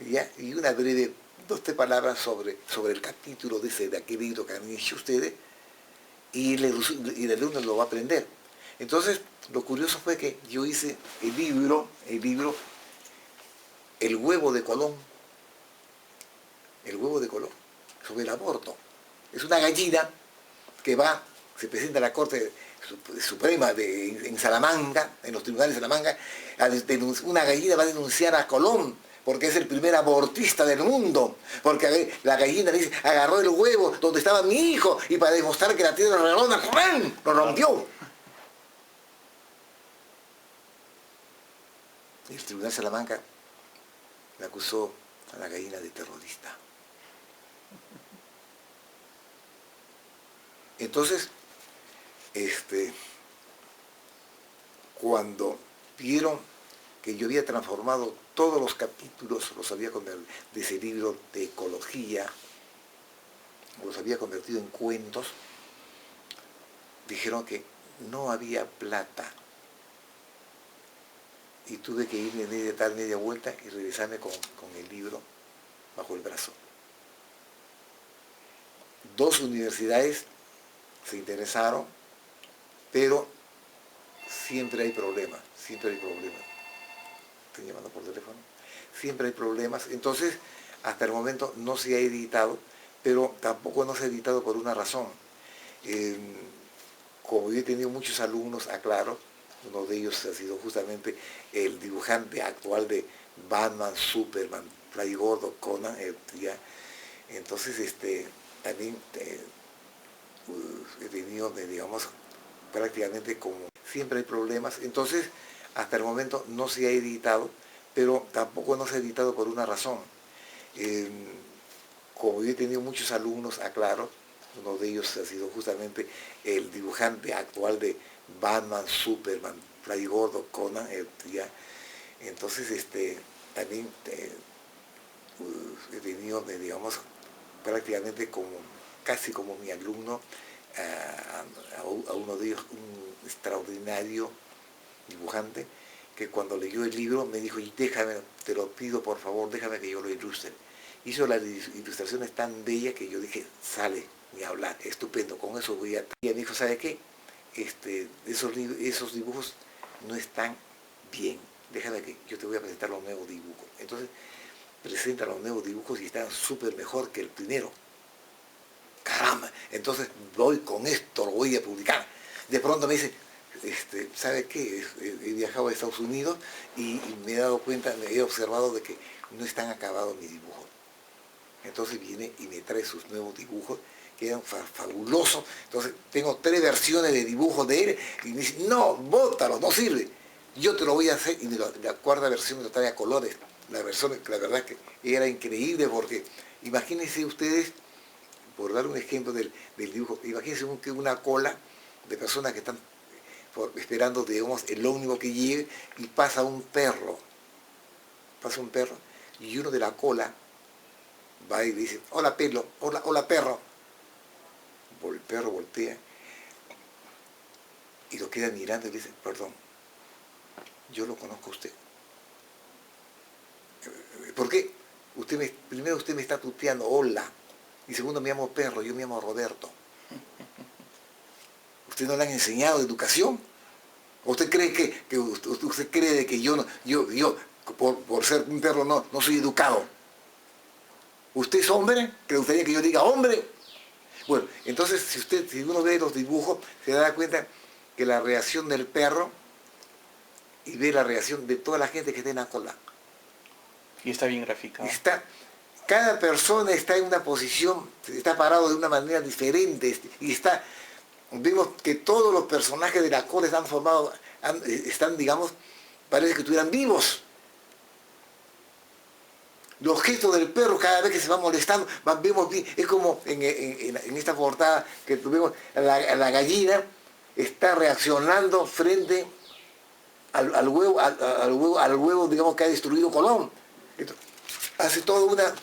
¿ya? Y una breve 2 o 3 palabras sobre el capítulo de aquel libro que han hecho ustedes, y el alumno lo va a aprender. Entonces, lo curioso fue que yo hice el libro El huevo de Colón, sobre el aborto. Es una gallina que se presenta a la Corte Suprema en Salamanca, en los tribunales de Salamanca. Una gallina va a denunciar a Colón porque es el primer abortista del mundo, porque la gallina dice, agarró el huevo donde estaba mi hijo y para demostrar que la tierra era redonda, lo rompió. El tribunal de Salamanca le acusó a la gallina de terrorista. Entonces, cuando vieron que yo había transformado todos los capítulos, de ese libro de ecología, los había convertido en cuentos, dijeron que no había plata. Y tuve que irme dar media vuelta y regresarme con el libro bajo el brazo. 2 universidades se interesaron, pero siempre hay problemas. Estoy llamando por teléfono. Siempre hay problemas. Entonces, hasta el momento no se ha editado, pero tampoco no se ha editado por una razón. Como yo he tenido muchos alumnos, aclaro, uno de ellos ha sido justamente el dibujante actual de Batman, Superman, Flash Gordon, Conan, entonces también he tenido, digamos, prácticamente como siempre hay problemas. Entonces, hasta el momento no se ha editado, pero tampoco no se ha editado por una razón. Como yo he tenido muchos alumnos, aclaro, uno de ellos ha sido justamente el dibujante actual de Batman, Superman, Flash Gordon, Conan, entonces también he tenido, digamos, prácticamente casi como mi alumno, a uno de ellos, un extraordinario dibujante, que cuando leyó el libro me dijo, déjame, te lo pido por favor, déjame que yo lo ilustre. Hizo las ilustraciones tan bellas que yo dije, sale, ni hablar, estupendo, con eso voy a... Y me dijo, ¿sabe qué? Esos dibujos no están bien, déjame que yo te voy a presentar los nuevos dibujos. Entonces, presenta los nuevos dibujos y están súper mejor que el primero. Caramba, entonces voy con esto, lo voy a publicar. De pronto me dice, ¿sabe qué? He viajado a Estados Unidos y me he dado cuenta, me he observado de que no están acabados mis dibujos. Entonces viene y me trae sus nuevos dibujos, que eran fabulosos. Entonces tengo 3 versiones de dibujos de él y me dice, no, bótalo, no sirve. Yo te lo voy a hacer, y la 4ª versión me lo trae a colores. La verdad que era increíble, porque imagínense ustedes, por dar un ejemplo del dibujo, imagínense una cola de personas que están esperando, digamos, el ómnibus que llegue, y pasa un perro, y uno de la cola va y dice, hola perro. El perro voltea y lo queda mirando y le dice, perdón, yo lo conozco a usted. ¿Por qué? Primero usted me está tuteando, hola. Y segundo, me llamo Perro, yo me llamo Roberto. ¿Usted no le han enseñado educación? ¿O usted cree que usted cree de que yo por ser un perro no soy educado? ¿Usted es hombre? ¿Le gustaría que yo diga hombre? Bueno, entonces si uno ve los dibujos, se da cuenta que la reacción del perro y ve la reacción de toda la gente que está en la cola. Y está bien graficado. Cada persona está en una posición, está parado de una manera diferente, y vemos que todos los personajes de la cola están formados, están, digamos, parece que estuvieran vivos. Los gestos del perro cada vez que se va molestando, vemos bien, es como en esta portada que tuvimos, la gallina está reaccionando frente al huevo, digamos, que ha destruido Colón. Entonces, hace toda una...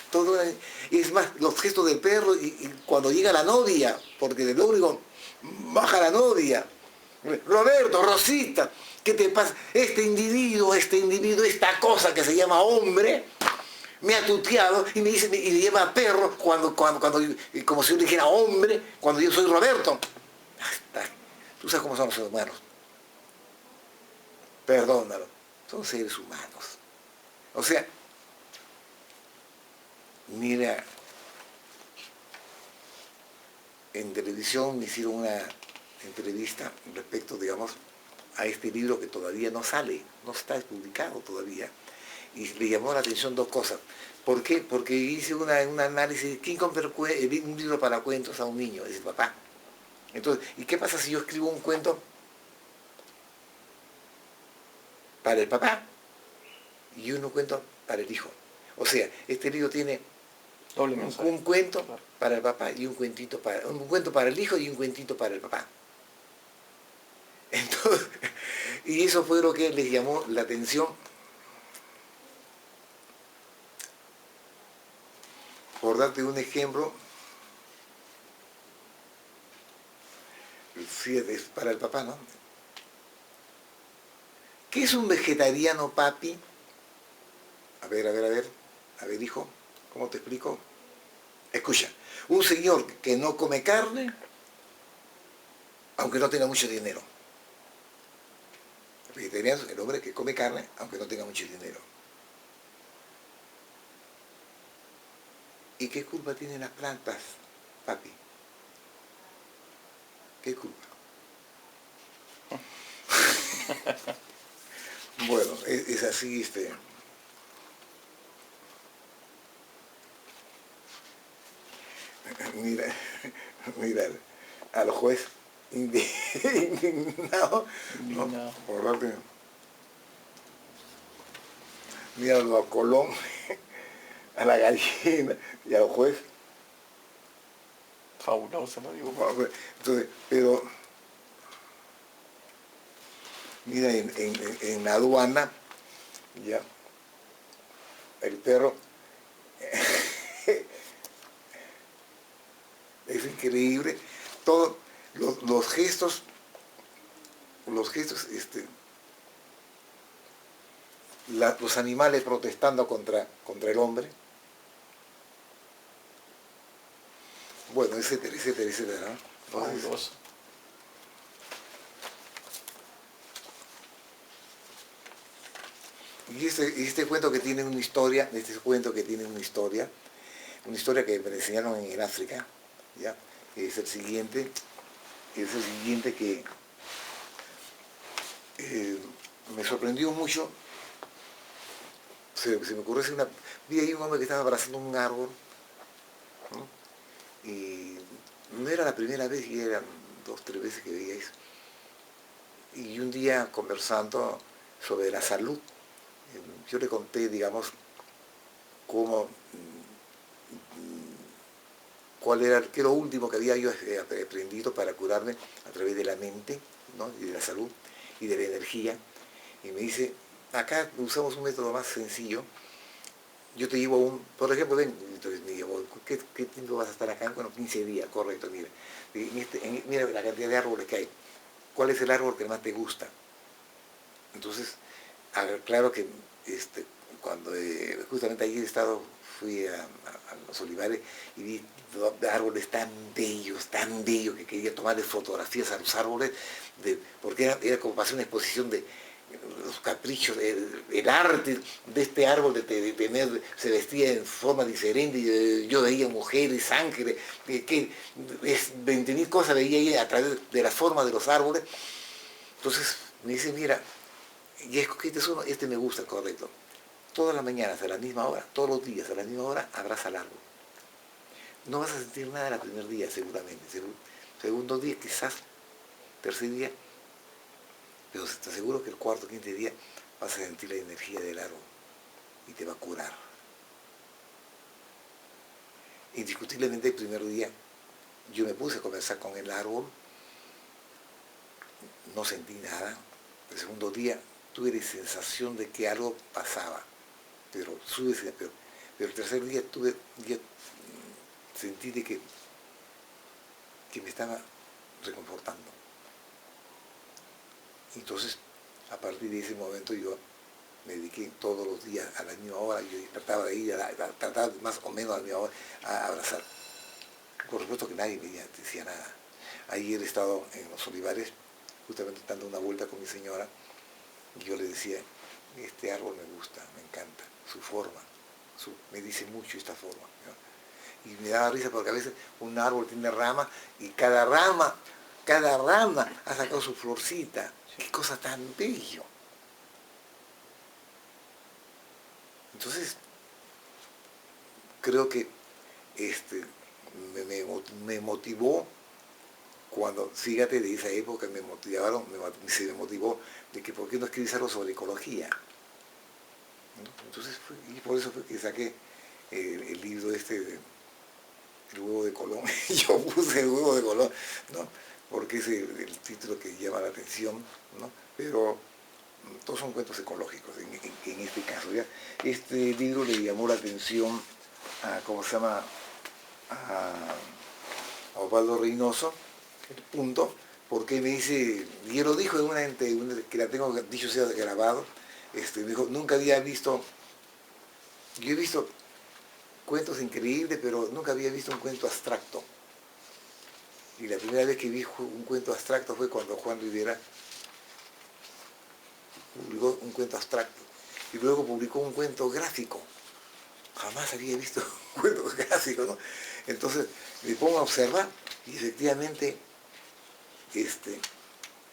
Y es más, los gestos del perro, y cuando llega la novia, porque de lo único, baja la novia. Roberto, Rosita, ¿qué te pasa? Este individuo, esta cosa que se llama hombre, me ha tuteado y me dice, y me llama perro cuando como si yo le dijera hombre, cuando yo soy Roberto. Tú sabes cómo son los seres humanos. Perdónalo, son seres humanos. O sea, mira, en televisión me hicieron una entrevista respecto, digamos, a este libro que todavía no sale, no está publicado todavía. Y le llamó la atención dos cosas. ¿Por qué? Porque hice un análisis, ¿quién compra un libro para cuentos a un niño? Es el papá. Entonces, ¿y qué pasa si yo escribo un cuento para el papá y un cuento para el hijo? O sea, este libro tiene un cuento para el papá y un cuento para el hijo y un cuentito para el papá. Entonces, y eso fue lo que les llamó la atención. Por darte un ejemplo, sí, es para el papá, ¿no? ¿Qué es un vegetariano, papi? A ver, hijo, ¿cómo te explico? Escucha, un señor que no come carne, aunque no tenga mucho dinero. El vegetariano es el hombre que come carne, aunque no tenga mucho dinero. ¿Y qué culpa tienen las plantas, papi? ¿Qué culpa? Bueno, es así, mira, al juez indignado, ¿no? Por darte, míralo a Colón, a la gallina y al juez. Fabuloso, ¿no? Digo, entonces, pero mira, en la aduana, ya, el perro es increíble, todos los gestos, los animales protestando contra el hombre, bueno, etcétera, ¿no? Fabuloso. Y este cuento que tiene una historia, una historia que me enseñaron en África, ¿ya? Es el siguiente que me sorprendió mucho. Se me ocurrió hacer vi ahí un hombre que estaba abrazando un árbol, ¿no? Y no era la primera vez, y eran 2 o 3 veces que veía eso. Y un día conversando sobre la salud, yo le conté, digamos, qué es lo último que había yo aprendido para curarme a través de la mente, ¿no? Y de la salud y de la energía. Y me dice, acá usamos un método más sencillo. Yo te llevo por ejemplo, ven, entonces me llevo, ¿qué tiempo vas a estar acá? Bueno, 15 días, correcto, mira. Mira la cantidad de árboles que hay. ¿Cuál es el árbol que más te gusta? Entonces, claro que cuando justamente ayer fui a los olivares y vi árboles tan bellos, que quería tomarle fotografías a los árboles, porque era como para hacer una exposición de los caprichos, el arte de este árbol de tener, se vestía en forma diferente, y yo veía mujeres, ángeles, 20.000 cosas veía ahí a través de la forma de los árboles. Entonces me dice, mira, ya escogiste uno, este me gusta, correcto. Todas las mañanas a la misma hora, todos los días a la misma hora, abraza al árbol. No vas a sentir nada el primer día, seguramente. Segundo día, quizás, tercer día, pero te aseguro que el cuarto, quinto día vas a sentir la energía del árbol y te va a curar. Indiscutiblemente el primer día yo me puse a conversar con el árbol, no sentí nada. El segundo día tuve la sensación de que algo pasaba, pero el tercer día sentí de que me estaba reconfortando. Entonces, a partir de ese momento yo me dediqué todos los días a la misma hora, yo trataba de ir, trataba más o menos a la misma hora a abrazar. Por supuesto que nadie me decía nada. Ayer he estado en los olivares, justamente dando una vuelta con mi señora, y yo le decía, este árbol me gusta, me encanta, su forma, me dice mucho esta forma, ¿no? Y me daba risa porque a veces un árbol tiene rama y cada rama ha sacado su florcita. Qué cosa tan bello. Entonces, creo que me motivó cuando, fíjate, de esa época se me motivó de que por qué no escribís algo sobre ecología, ¿no? Entonces, y por eso fue que saqué el libro El huevo de Colón. Yo puse el huevo de Colón, ¿no? Porque es el título que llama la atención, ¿no? Pero todos son cuentos ecológicos en este caso, ¿ya? Este libro le llamó la atención a, ¿cómo se llama?, a Osvaldo Reynoso, el punto, porque me dice, y él lo dijo en una que la tengo dicho sea grabado, me dijo, nunca había visto, yo he visto cuentos increíbles, pero nunca había visto un cuento abstracto. Y la primera vez que vi un cuento abstracto fue cuando Juan Rivera publicó un cuento abstracto. Y luego publicó un cuento gráfico. Jamás había visto un cuento gráfico, ¿no? Entonces me pongo a observar y efectivamente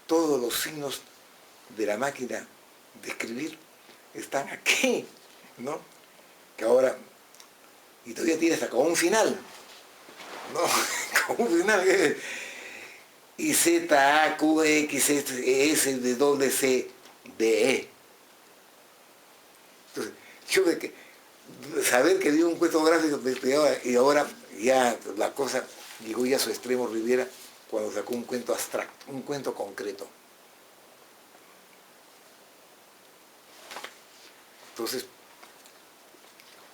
todos los signos de la máquina de escribir están aquí, ¿no? Que ahora, y todavía tiene hasta como un final, ¿no? Como un final, y Z, A, Q, X, S, W, C, D, E. Entonces, saber que dio un cuento gráfico me pegaba, y ahora ya la cosa llegó ya a su extremo Rivera cuando sacó un cuento abstracto, un cuento concreto. Entonces,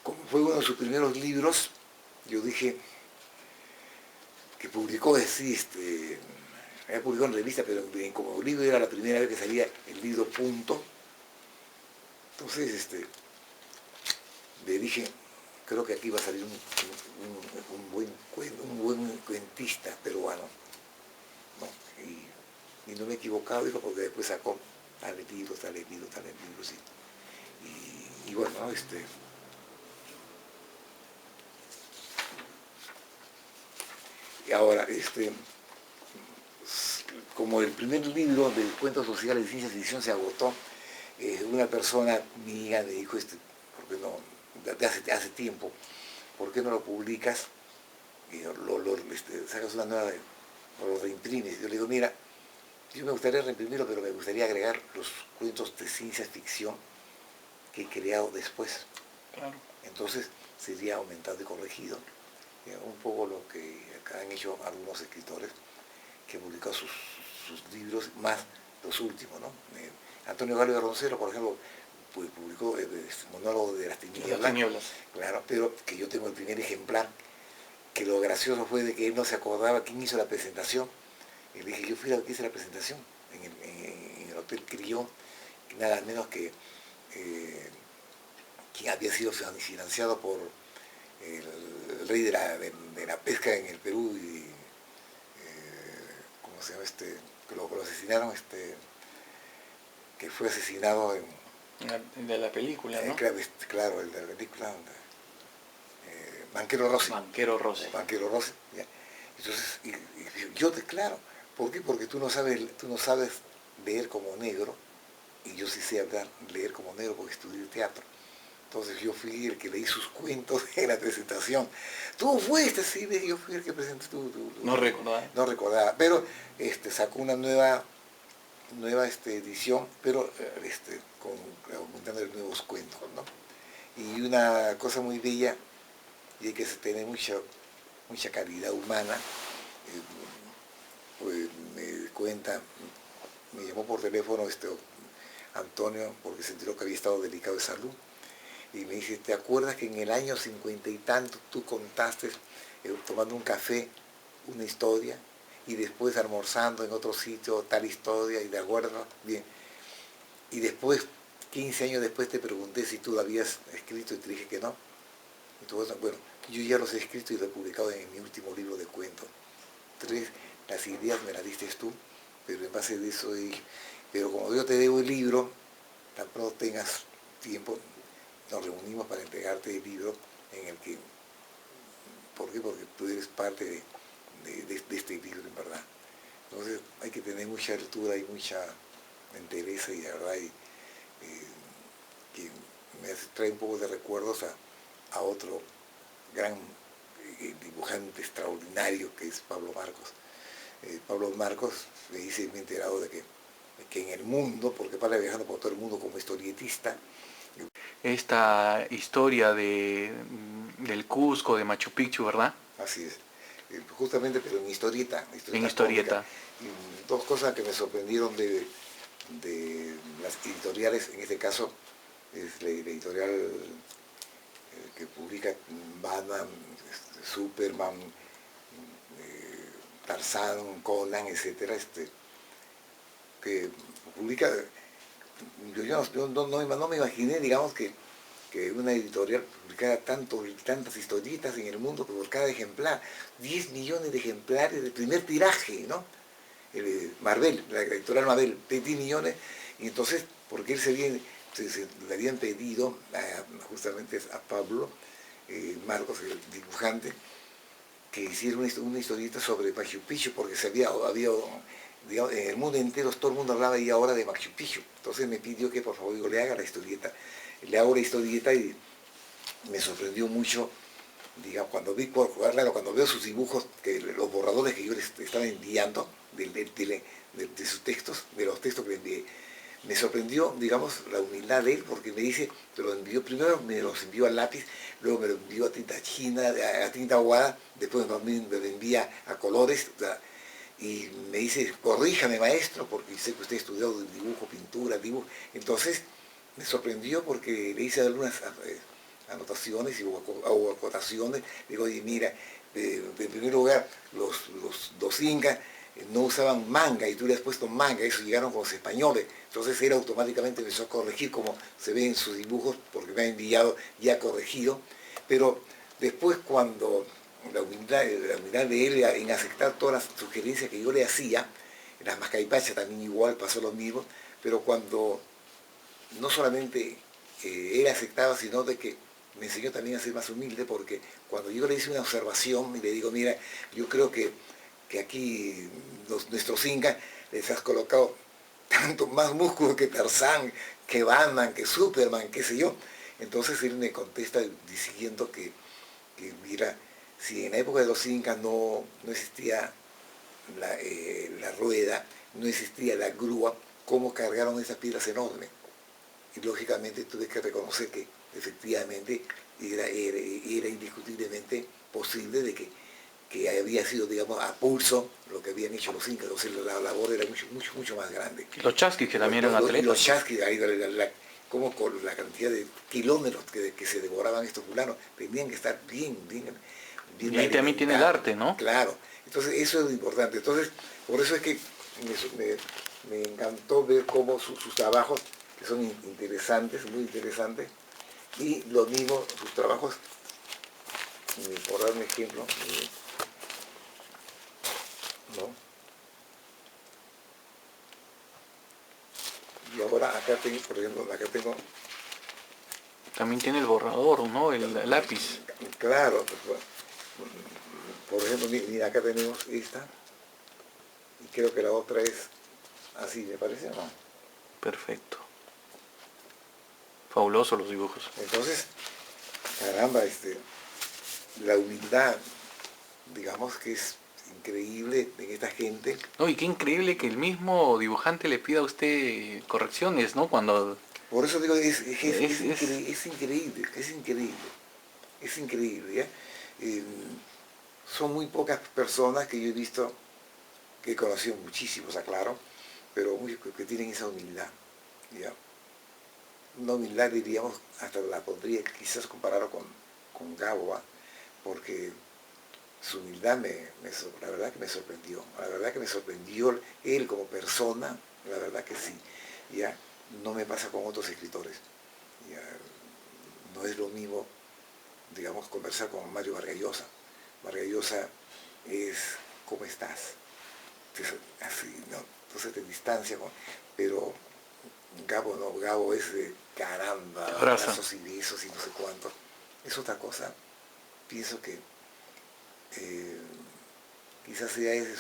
como fue uno de sus primeros libros, yo dije que publicó, había publicado en revista, pero como libro era la primera vez que salía el libro Punto. Entonces, le dije, creo que aquí va a salir un buen cuentista peruano, ¿no? Y no me he equivocado, dijo, porque después sacó tales libros, y bueno, ¿no? Y ahora, como el primer libro de cuentos sociales de ciencia ficción se agotó, una persona, mi hija, me dijo, ¿por qué no? Hace tiempo, ¿por qué no lo publicas? Y sacas una nueva, o lo reimprimes. Yo le digo, mira, yo me gustaría reimprimirlo, pero me gustaría agregar los cuentos de ciencia ficción que he creado después. Claro. Entonces sería aumentado y corregido. Un poco lo que acá han hecho algunos escritores que han publicado sus libros, más los últimos, ¿no? Antonio Galo de Roncero, por ejemplo, pues publicó el monólogo de las tinieblas, claro, pero que yo tengo el primer ejemplar, que lo gracioso fue de que él no se acordaba quién hizo la presentación. Y le dije, yo fui la que hice la presentación en el Hotel Crillon, nada menos que quien había sido financiado por el rey de la pesca en el Perú, y ¿cómo se llama? Que lo asesinaron, que fue asesinado de la película, ¿no? Claro, el de la película, Banquero Rossi. Banquero Rossi. Banquero Rossi, ¿ya? Entonces, yo te claro, ¿por qué? Porque tú no sabes leer como negro, y yo sí sé hablar, leer como negro porque estudié teatro. Entonces yo fui el que leí sus cuentos en la presentación. Tú fuiste, sí, yo fui el que presenté No recordaba. no recordaba, pero sacó una nueva edición, pero aumentando nuevos cuentos, ¿no? Y una cosa muy bella, y hay que tener mucha calidad humana, pues me llamó por teléfono Antonio, porque se enteró que había estado delicado de salud, y me dice, ¿te acuerdas que en el año 50 y tanto tú contaste, tomando un café, una historia, y después almorzando en otro sitio tal historia, y de acuerdo, bien, y después, 15 años después te pregunté si tú lo habías escrito y te dije que no? Entonces, bueno, yo ya los he escrito y lo he publicado en mi último libro de cuentos. 3, las ideas me las diste tú, pero en base de eso, pero como yo te debo el libro, tan pronto tengas tiempo, nos reunimos para entregarte el libro en el que, ¿por qué? Porque tú eres parte de este libro, en verdad. Entonces hay que tener mucha altura y mucha entereza y la verdad, que me trae un poco de recuerdos a otro gran dibujante extraordinario que es Pablo Marcos. Pablo Marcos, me he enterado de que en el mundo, porque para viajando por todo el mundo como historietista. Esta historia del Cusco, de Machu Picchu, ¿verdad? Así es. Justamente, pero en historieta En historieta. Y dos cosas que me sorprendieron de las editoriales, en este caso es la editorial que publica Batman, Superman, Tarzán, Conan, etcétera, que publica, yo no me imaginé, digamos, que una editorial publicara tantas historietas en el mundo por cada ejemplar, 10 millones de ejemplares de primer tiraje, ¿no? Marvel, la editorial Marvel, 10 millones, y entonces, porque él se le habían pedido justamente a Pablo Marcos, el dibujante, que hiciera una historieta sobre Machu Picchu, porque digamos, en el mundo entero, todo el mundo hablaba ahí ahora de Machu Picchu. Entonces me pidió que por favor yo le haga la historieta. Le hago la historieta y me sorprendió mucho, digamos, cuando veo sus dibujos, los borradores que yo les estaba enviando de sus textos, de los textos que le envié. Me sorprendió, digamos, la humildad de él, porque me dice, primero me los envió a lápiz, luego me lo envió a tinta china, a tinta aguada, después me lo envía a colores, o sea, y me dice, corríjame maestro, porque sé que usted ha estudiado dibujo, pintura, dibujo. Entonces me sorprendió porque le hice algunas anotaciones o acotaciones. Digo, oye, mira, en primer lugar, los incas no usaban manga y tú le has puesto manga, eso llegaron con los españoles. Entonces él automáticamente empezó a corregir como se ve en sus dibujos, porque me ha enviado ya corregido. Pero después cuando la humildad de él en aceptar todas las sugerencias que yo le hacía, en las mascaipachas también igual pasó lo mismo, pero cuando no solamente él aceptaba, sino de que me enseñó también a ser más humilde, porque cuando yo le hice una observación y le digo, mira, yo creo que aquí nuestros incas les has colocado tanto más músculo que Tarzán, que Batman, que Superman, qué sé yo. Entonces él me contesta diciendo que mira, si en la época de los incas no existía la rueda, no existía la grúa, ¿cómo cargaron esas piedras enormes? Y lógicamente tuve que reconocer que efectivamente era indiscutiblemente posible de que había sido, digamos, a pulso lo que habían hecho los incas. Entonces la labor era mucho más grande. Los chasquis, que también eran atletas. Los chasquis, como con la cantidad de kilómetros que se devoraban estos fulanos, tenían que estar bien y ahí también tiene el arte, ¿no? Claro. Entonces eso es lo importante. Entonces, por eso es que me encantó ver cómo sus trabajos, que son interesantes, muy interesantes, y lo mismo sus trabajos, por dar un ejemplo, ¿no? Y ahora acá tengo, por ejemplo, También tiene el borrador, ¿no? El lápiz. Claro, por ejemplo, mira, acá tenemos esta, y creo que la otra es así, ¿me parece? ¿No? Perfecto. Fabuloso los dibujos. Entonces, caramba, la humildad, digamos que es increíble en esta gente. No, y qué increíble que el mismo dibujante le pida a usted correcciones, ¿no? Cuando Por eso digo, es es increíble, es increíble, ¿ya? Eh, Son muy pocas personas que yo he visto, que he conocido muchísimos, aclaro, pero que tienen esa humildad, ¿ya? Una humildad, diríamos, hasta la podría quizás compararlo con Gabo, ¿va? Porque su humildad la verdad que me sorprendió, la verdad que me sorprendió él como persona, la verdad que sí, ya no me pasa con otros escritores, ya no es lo mismo, digamos, conversar con Mario Vargas Llosa. Vargas Llosa es, ¿cómo estás? Entonces, así, ¿no? Entonces te distancia, pero Gabo no, Gabo es de caramba, te abraza. abrazos y besos y no sé cuánto. Es otra cosa. Pienso que eh, quizás sea ese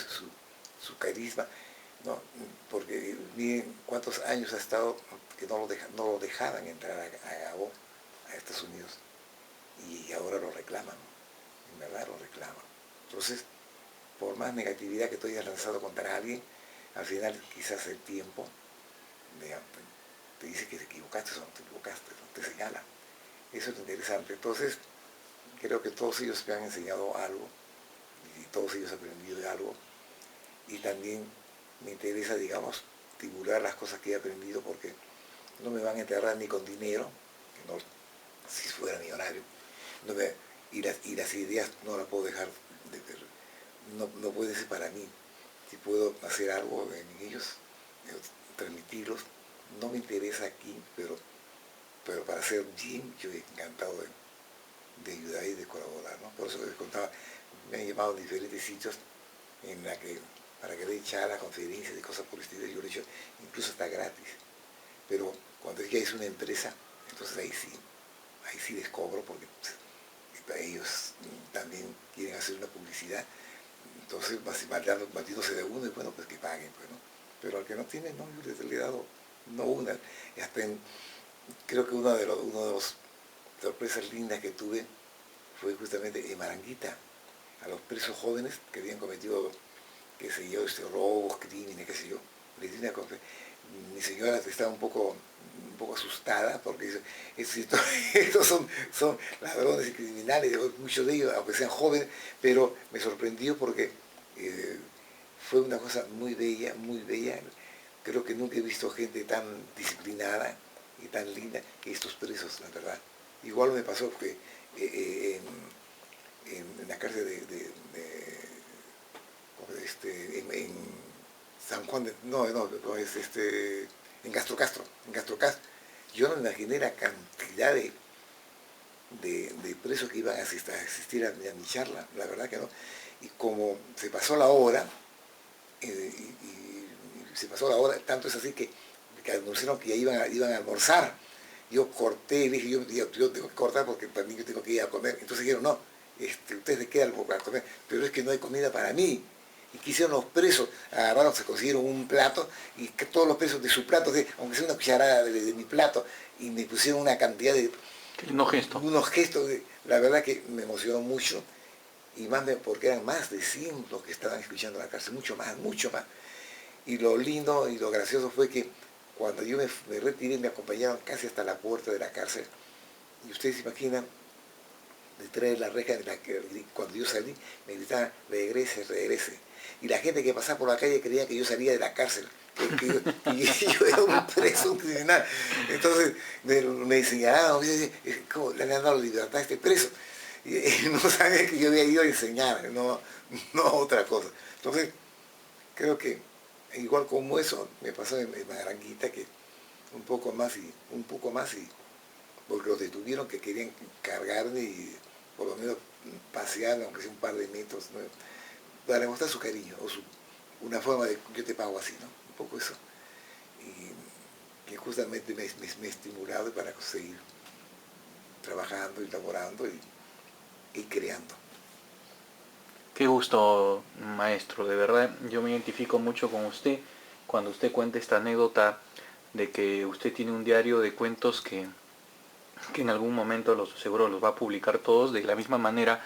su carisma, ¿no? Porque miren cuántos años ha estado que no lo dejaban entrar a Gabo, a Estados Unidos, y ahora lo reclaman, en verdad lo reclaman. Entonces, por más negatividad que tú hayas lanzado contra alguien, al final quizás el tiempo te dice que te equivocaste o no te equivocaste, ¿no? Te señala. Eso es lo interesante. Entonces, creo que todos ellos me han enseñado algo y todos ellos han aprendido de algo. Y también me interesa, digamos, divulgar las cosas que he aprendido porque no me van a enterrar ni con dinero, que no, si fuera millonario, no me, y las ideas no las puedo dejar de ver, no puede ser para mí. Si puedo hacer algo en ellos, transmitirlos, no me interesa aquí, pero para ser Jim, yo he encantado de ayudar y de colaborar, ¿no? Por eso les contaba, me han llamado a diferentes sitios en la que, para que dé charlas, conferencias y cosas por el estilo, yo lo he hecho incluso hasta gratis. Pero cuando ya es una empresa, entonces ahí sí les cobro porque pues, ellos también quieren hacer una publicidad, entonces batiéndose de uno y bueno, pues que paguen, pues, ¿no? Pero al que no tiene, no, yo les he dado, no una, y hasta creo que una de las sorpresas lindas que tuve fue justamente en Maranguita, a los presos jóvenes que habían cometido, qué sé yo, robos, crímenes, qué sé yo. Les di una mi señora estaba un poco asustada porque dice, estos son ladrones y criminales, muchos de ellos, aunque sean jóvenes, pero me sorprendió porque eh, fue una cosa muy bella, muy bella. Creo que nunca he visto gente tan disciplinada y tan linda que estos presos, la verdad. Igual me pasó que en la cárcel en San Juan no, en Castro, yo no me imaginé la cantidad de presos que iban a asistir a mi charla, la verdad que no. Y como se pasó la hora, se pasó la hora, tanto es así que anunciaron que ya iban a almorzar. Yo corté, dije, yo tengo que cortar porque también yo tengo que ir a comer. Entonces dijeron, no, ustedes se quedan para comer, pero es que no hay comida para mí. Y quisieron los presos, agarraron, se consiguieron un plato, y que todos los presos de su plato, aunque sea una cucharada de mi plato, y me pusieron una cantidad de... Qué lindo gesto. Unos gestos, la verdad que me emocionó mucho, y más porque eran más de 100 los que estaban escuchando en la cárcel, mucho más, mucho más. Y lo lindo y lo gracioso fue que cuando yo me retiré, me acompañaron casi hasta la puerta de la cárcel. Y ustedes se imaginan, detrás de la reja, cuando yo salí, me gritaban, regrese, regrese. Y la gente que pasaba por la calle creía que yo salía de la cárcel, que yo era un preso, un criminal. Entonces me señalaban, ¿cómo le han dado libertad a este preso? Y no sabía que yo había ido a enseñar, no otra cosa. Entonces, creo que igual como eso me pasó en Maranguita, que un poco más y porque los detuvieron que querían cargarme y por lo menos pasearme, aunque sea un par de metros, ¿no? Para demostrar su cariño, una forma de yo te pago así, ¿no? Un poco eso. Y que justamente me ha estimulado para seguir trabajando y laborando y creando. Qué gusto, maestro, de verdad yo me identifico mucho con usted cuando usted cuenta esta anécdota de que usted tiene un diario de cuentos que que en algún momento seguro los va a publicar todos. De la misma manera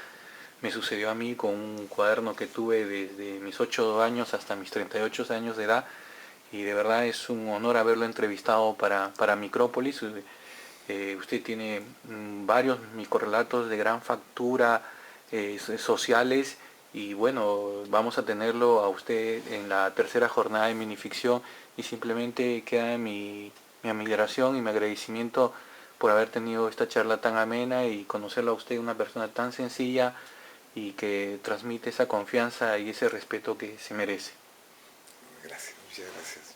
me sucedió a mí con un cuaderno que tuve desde mis 8 años hasta mis 38 años de edad, y de verdad es un honor haberlo entrevistado para Micrópolis. Usted tiene varios microrelatos de gran factura, sociales, y bueno, vamos a tenerlo a usted en la tercera jornada de minificción, y simplemente queda mi admiración y mi agradecimiento por haber tenido esta charla tan amena y conocerlo a usted, una persona tan sencilla y que transmite esa confianza y ese respeto que se merece. Gracias, muchas gracias.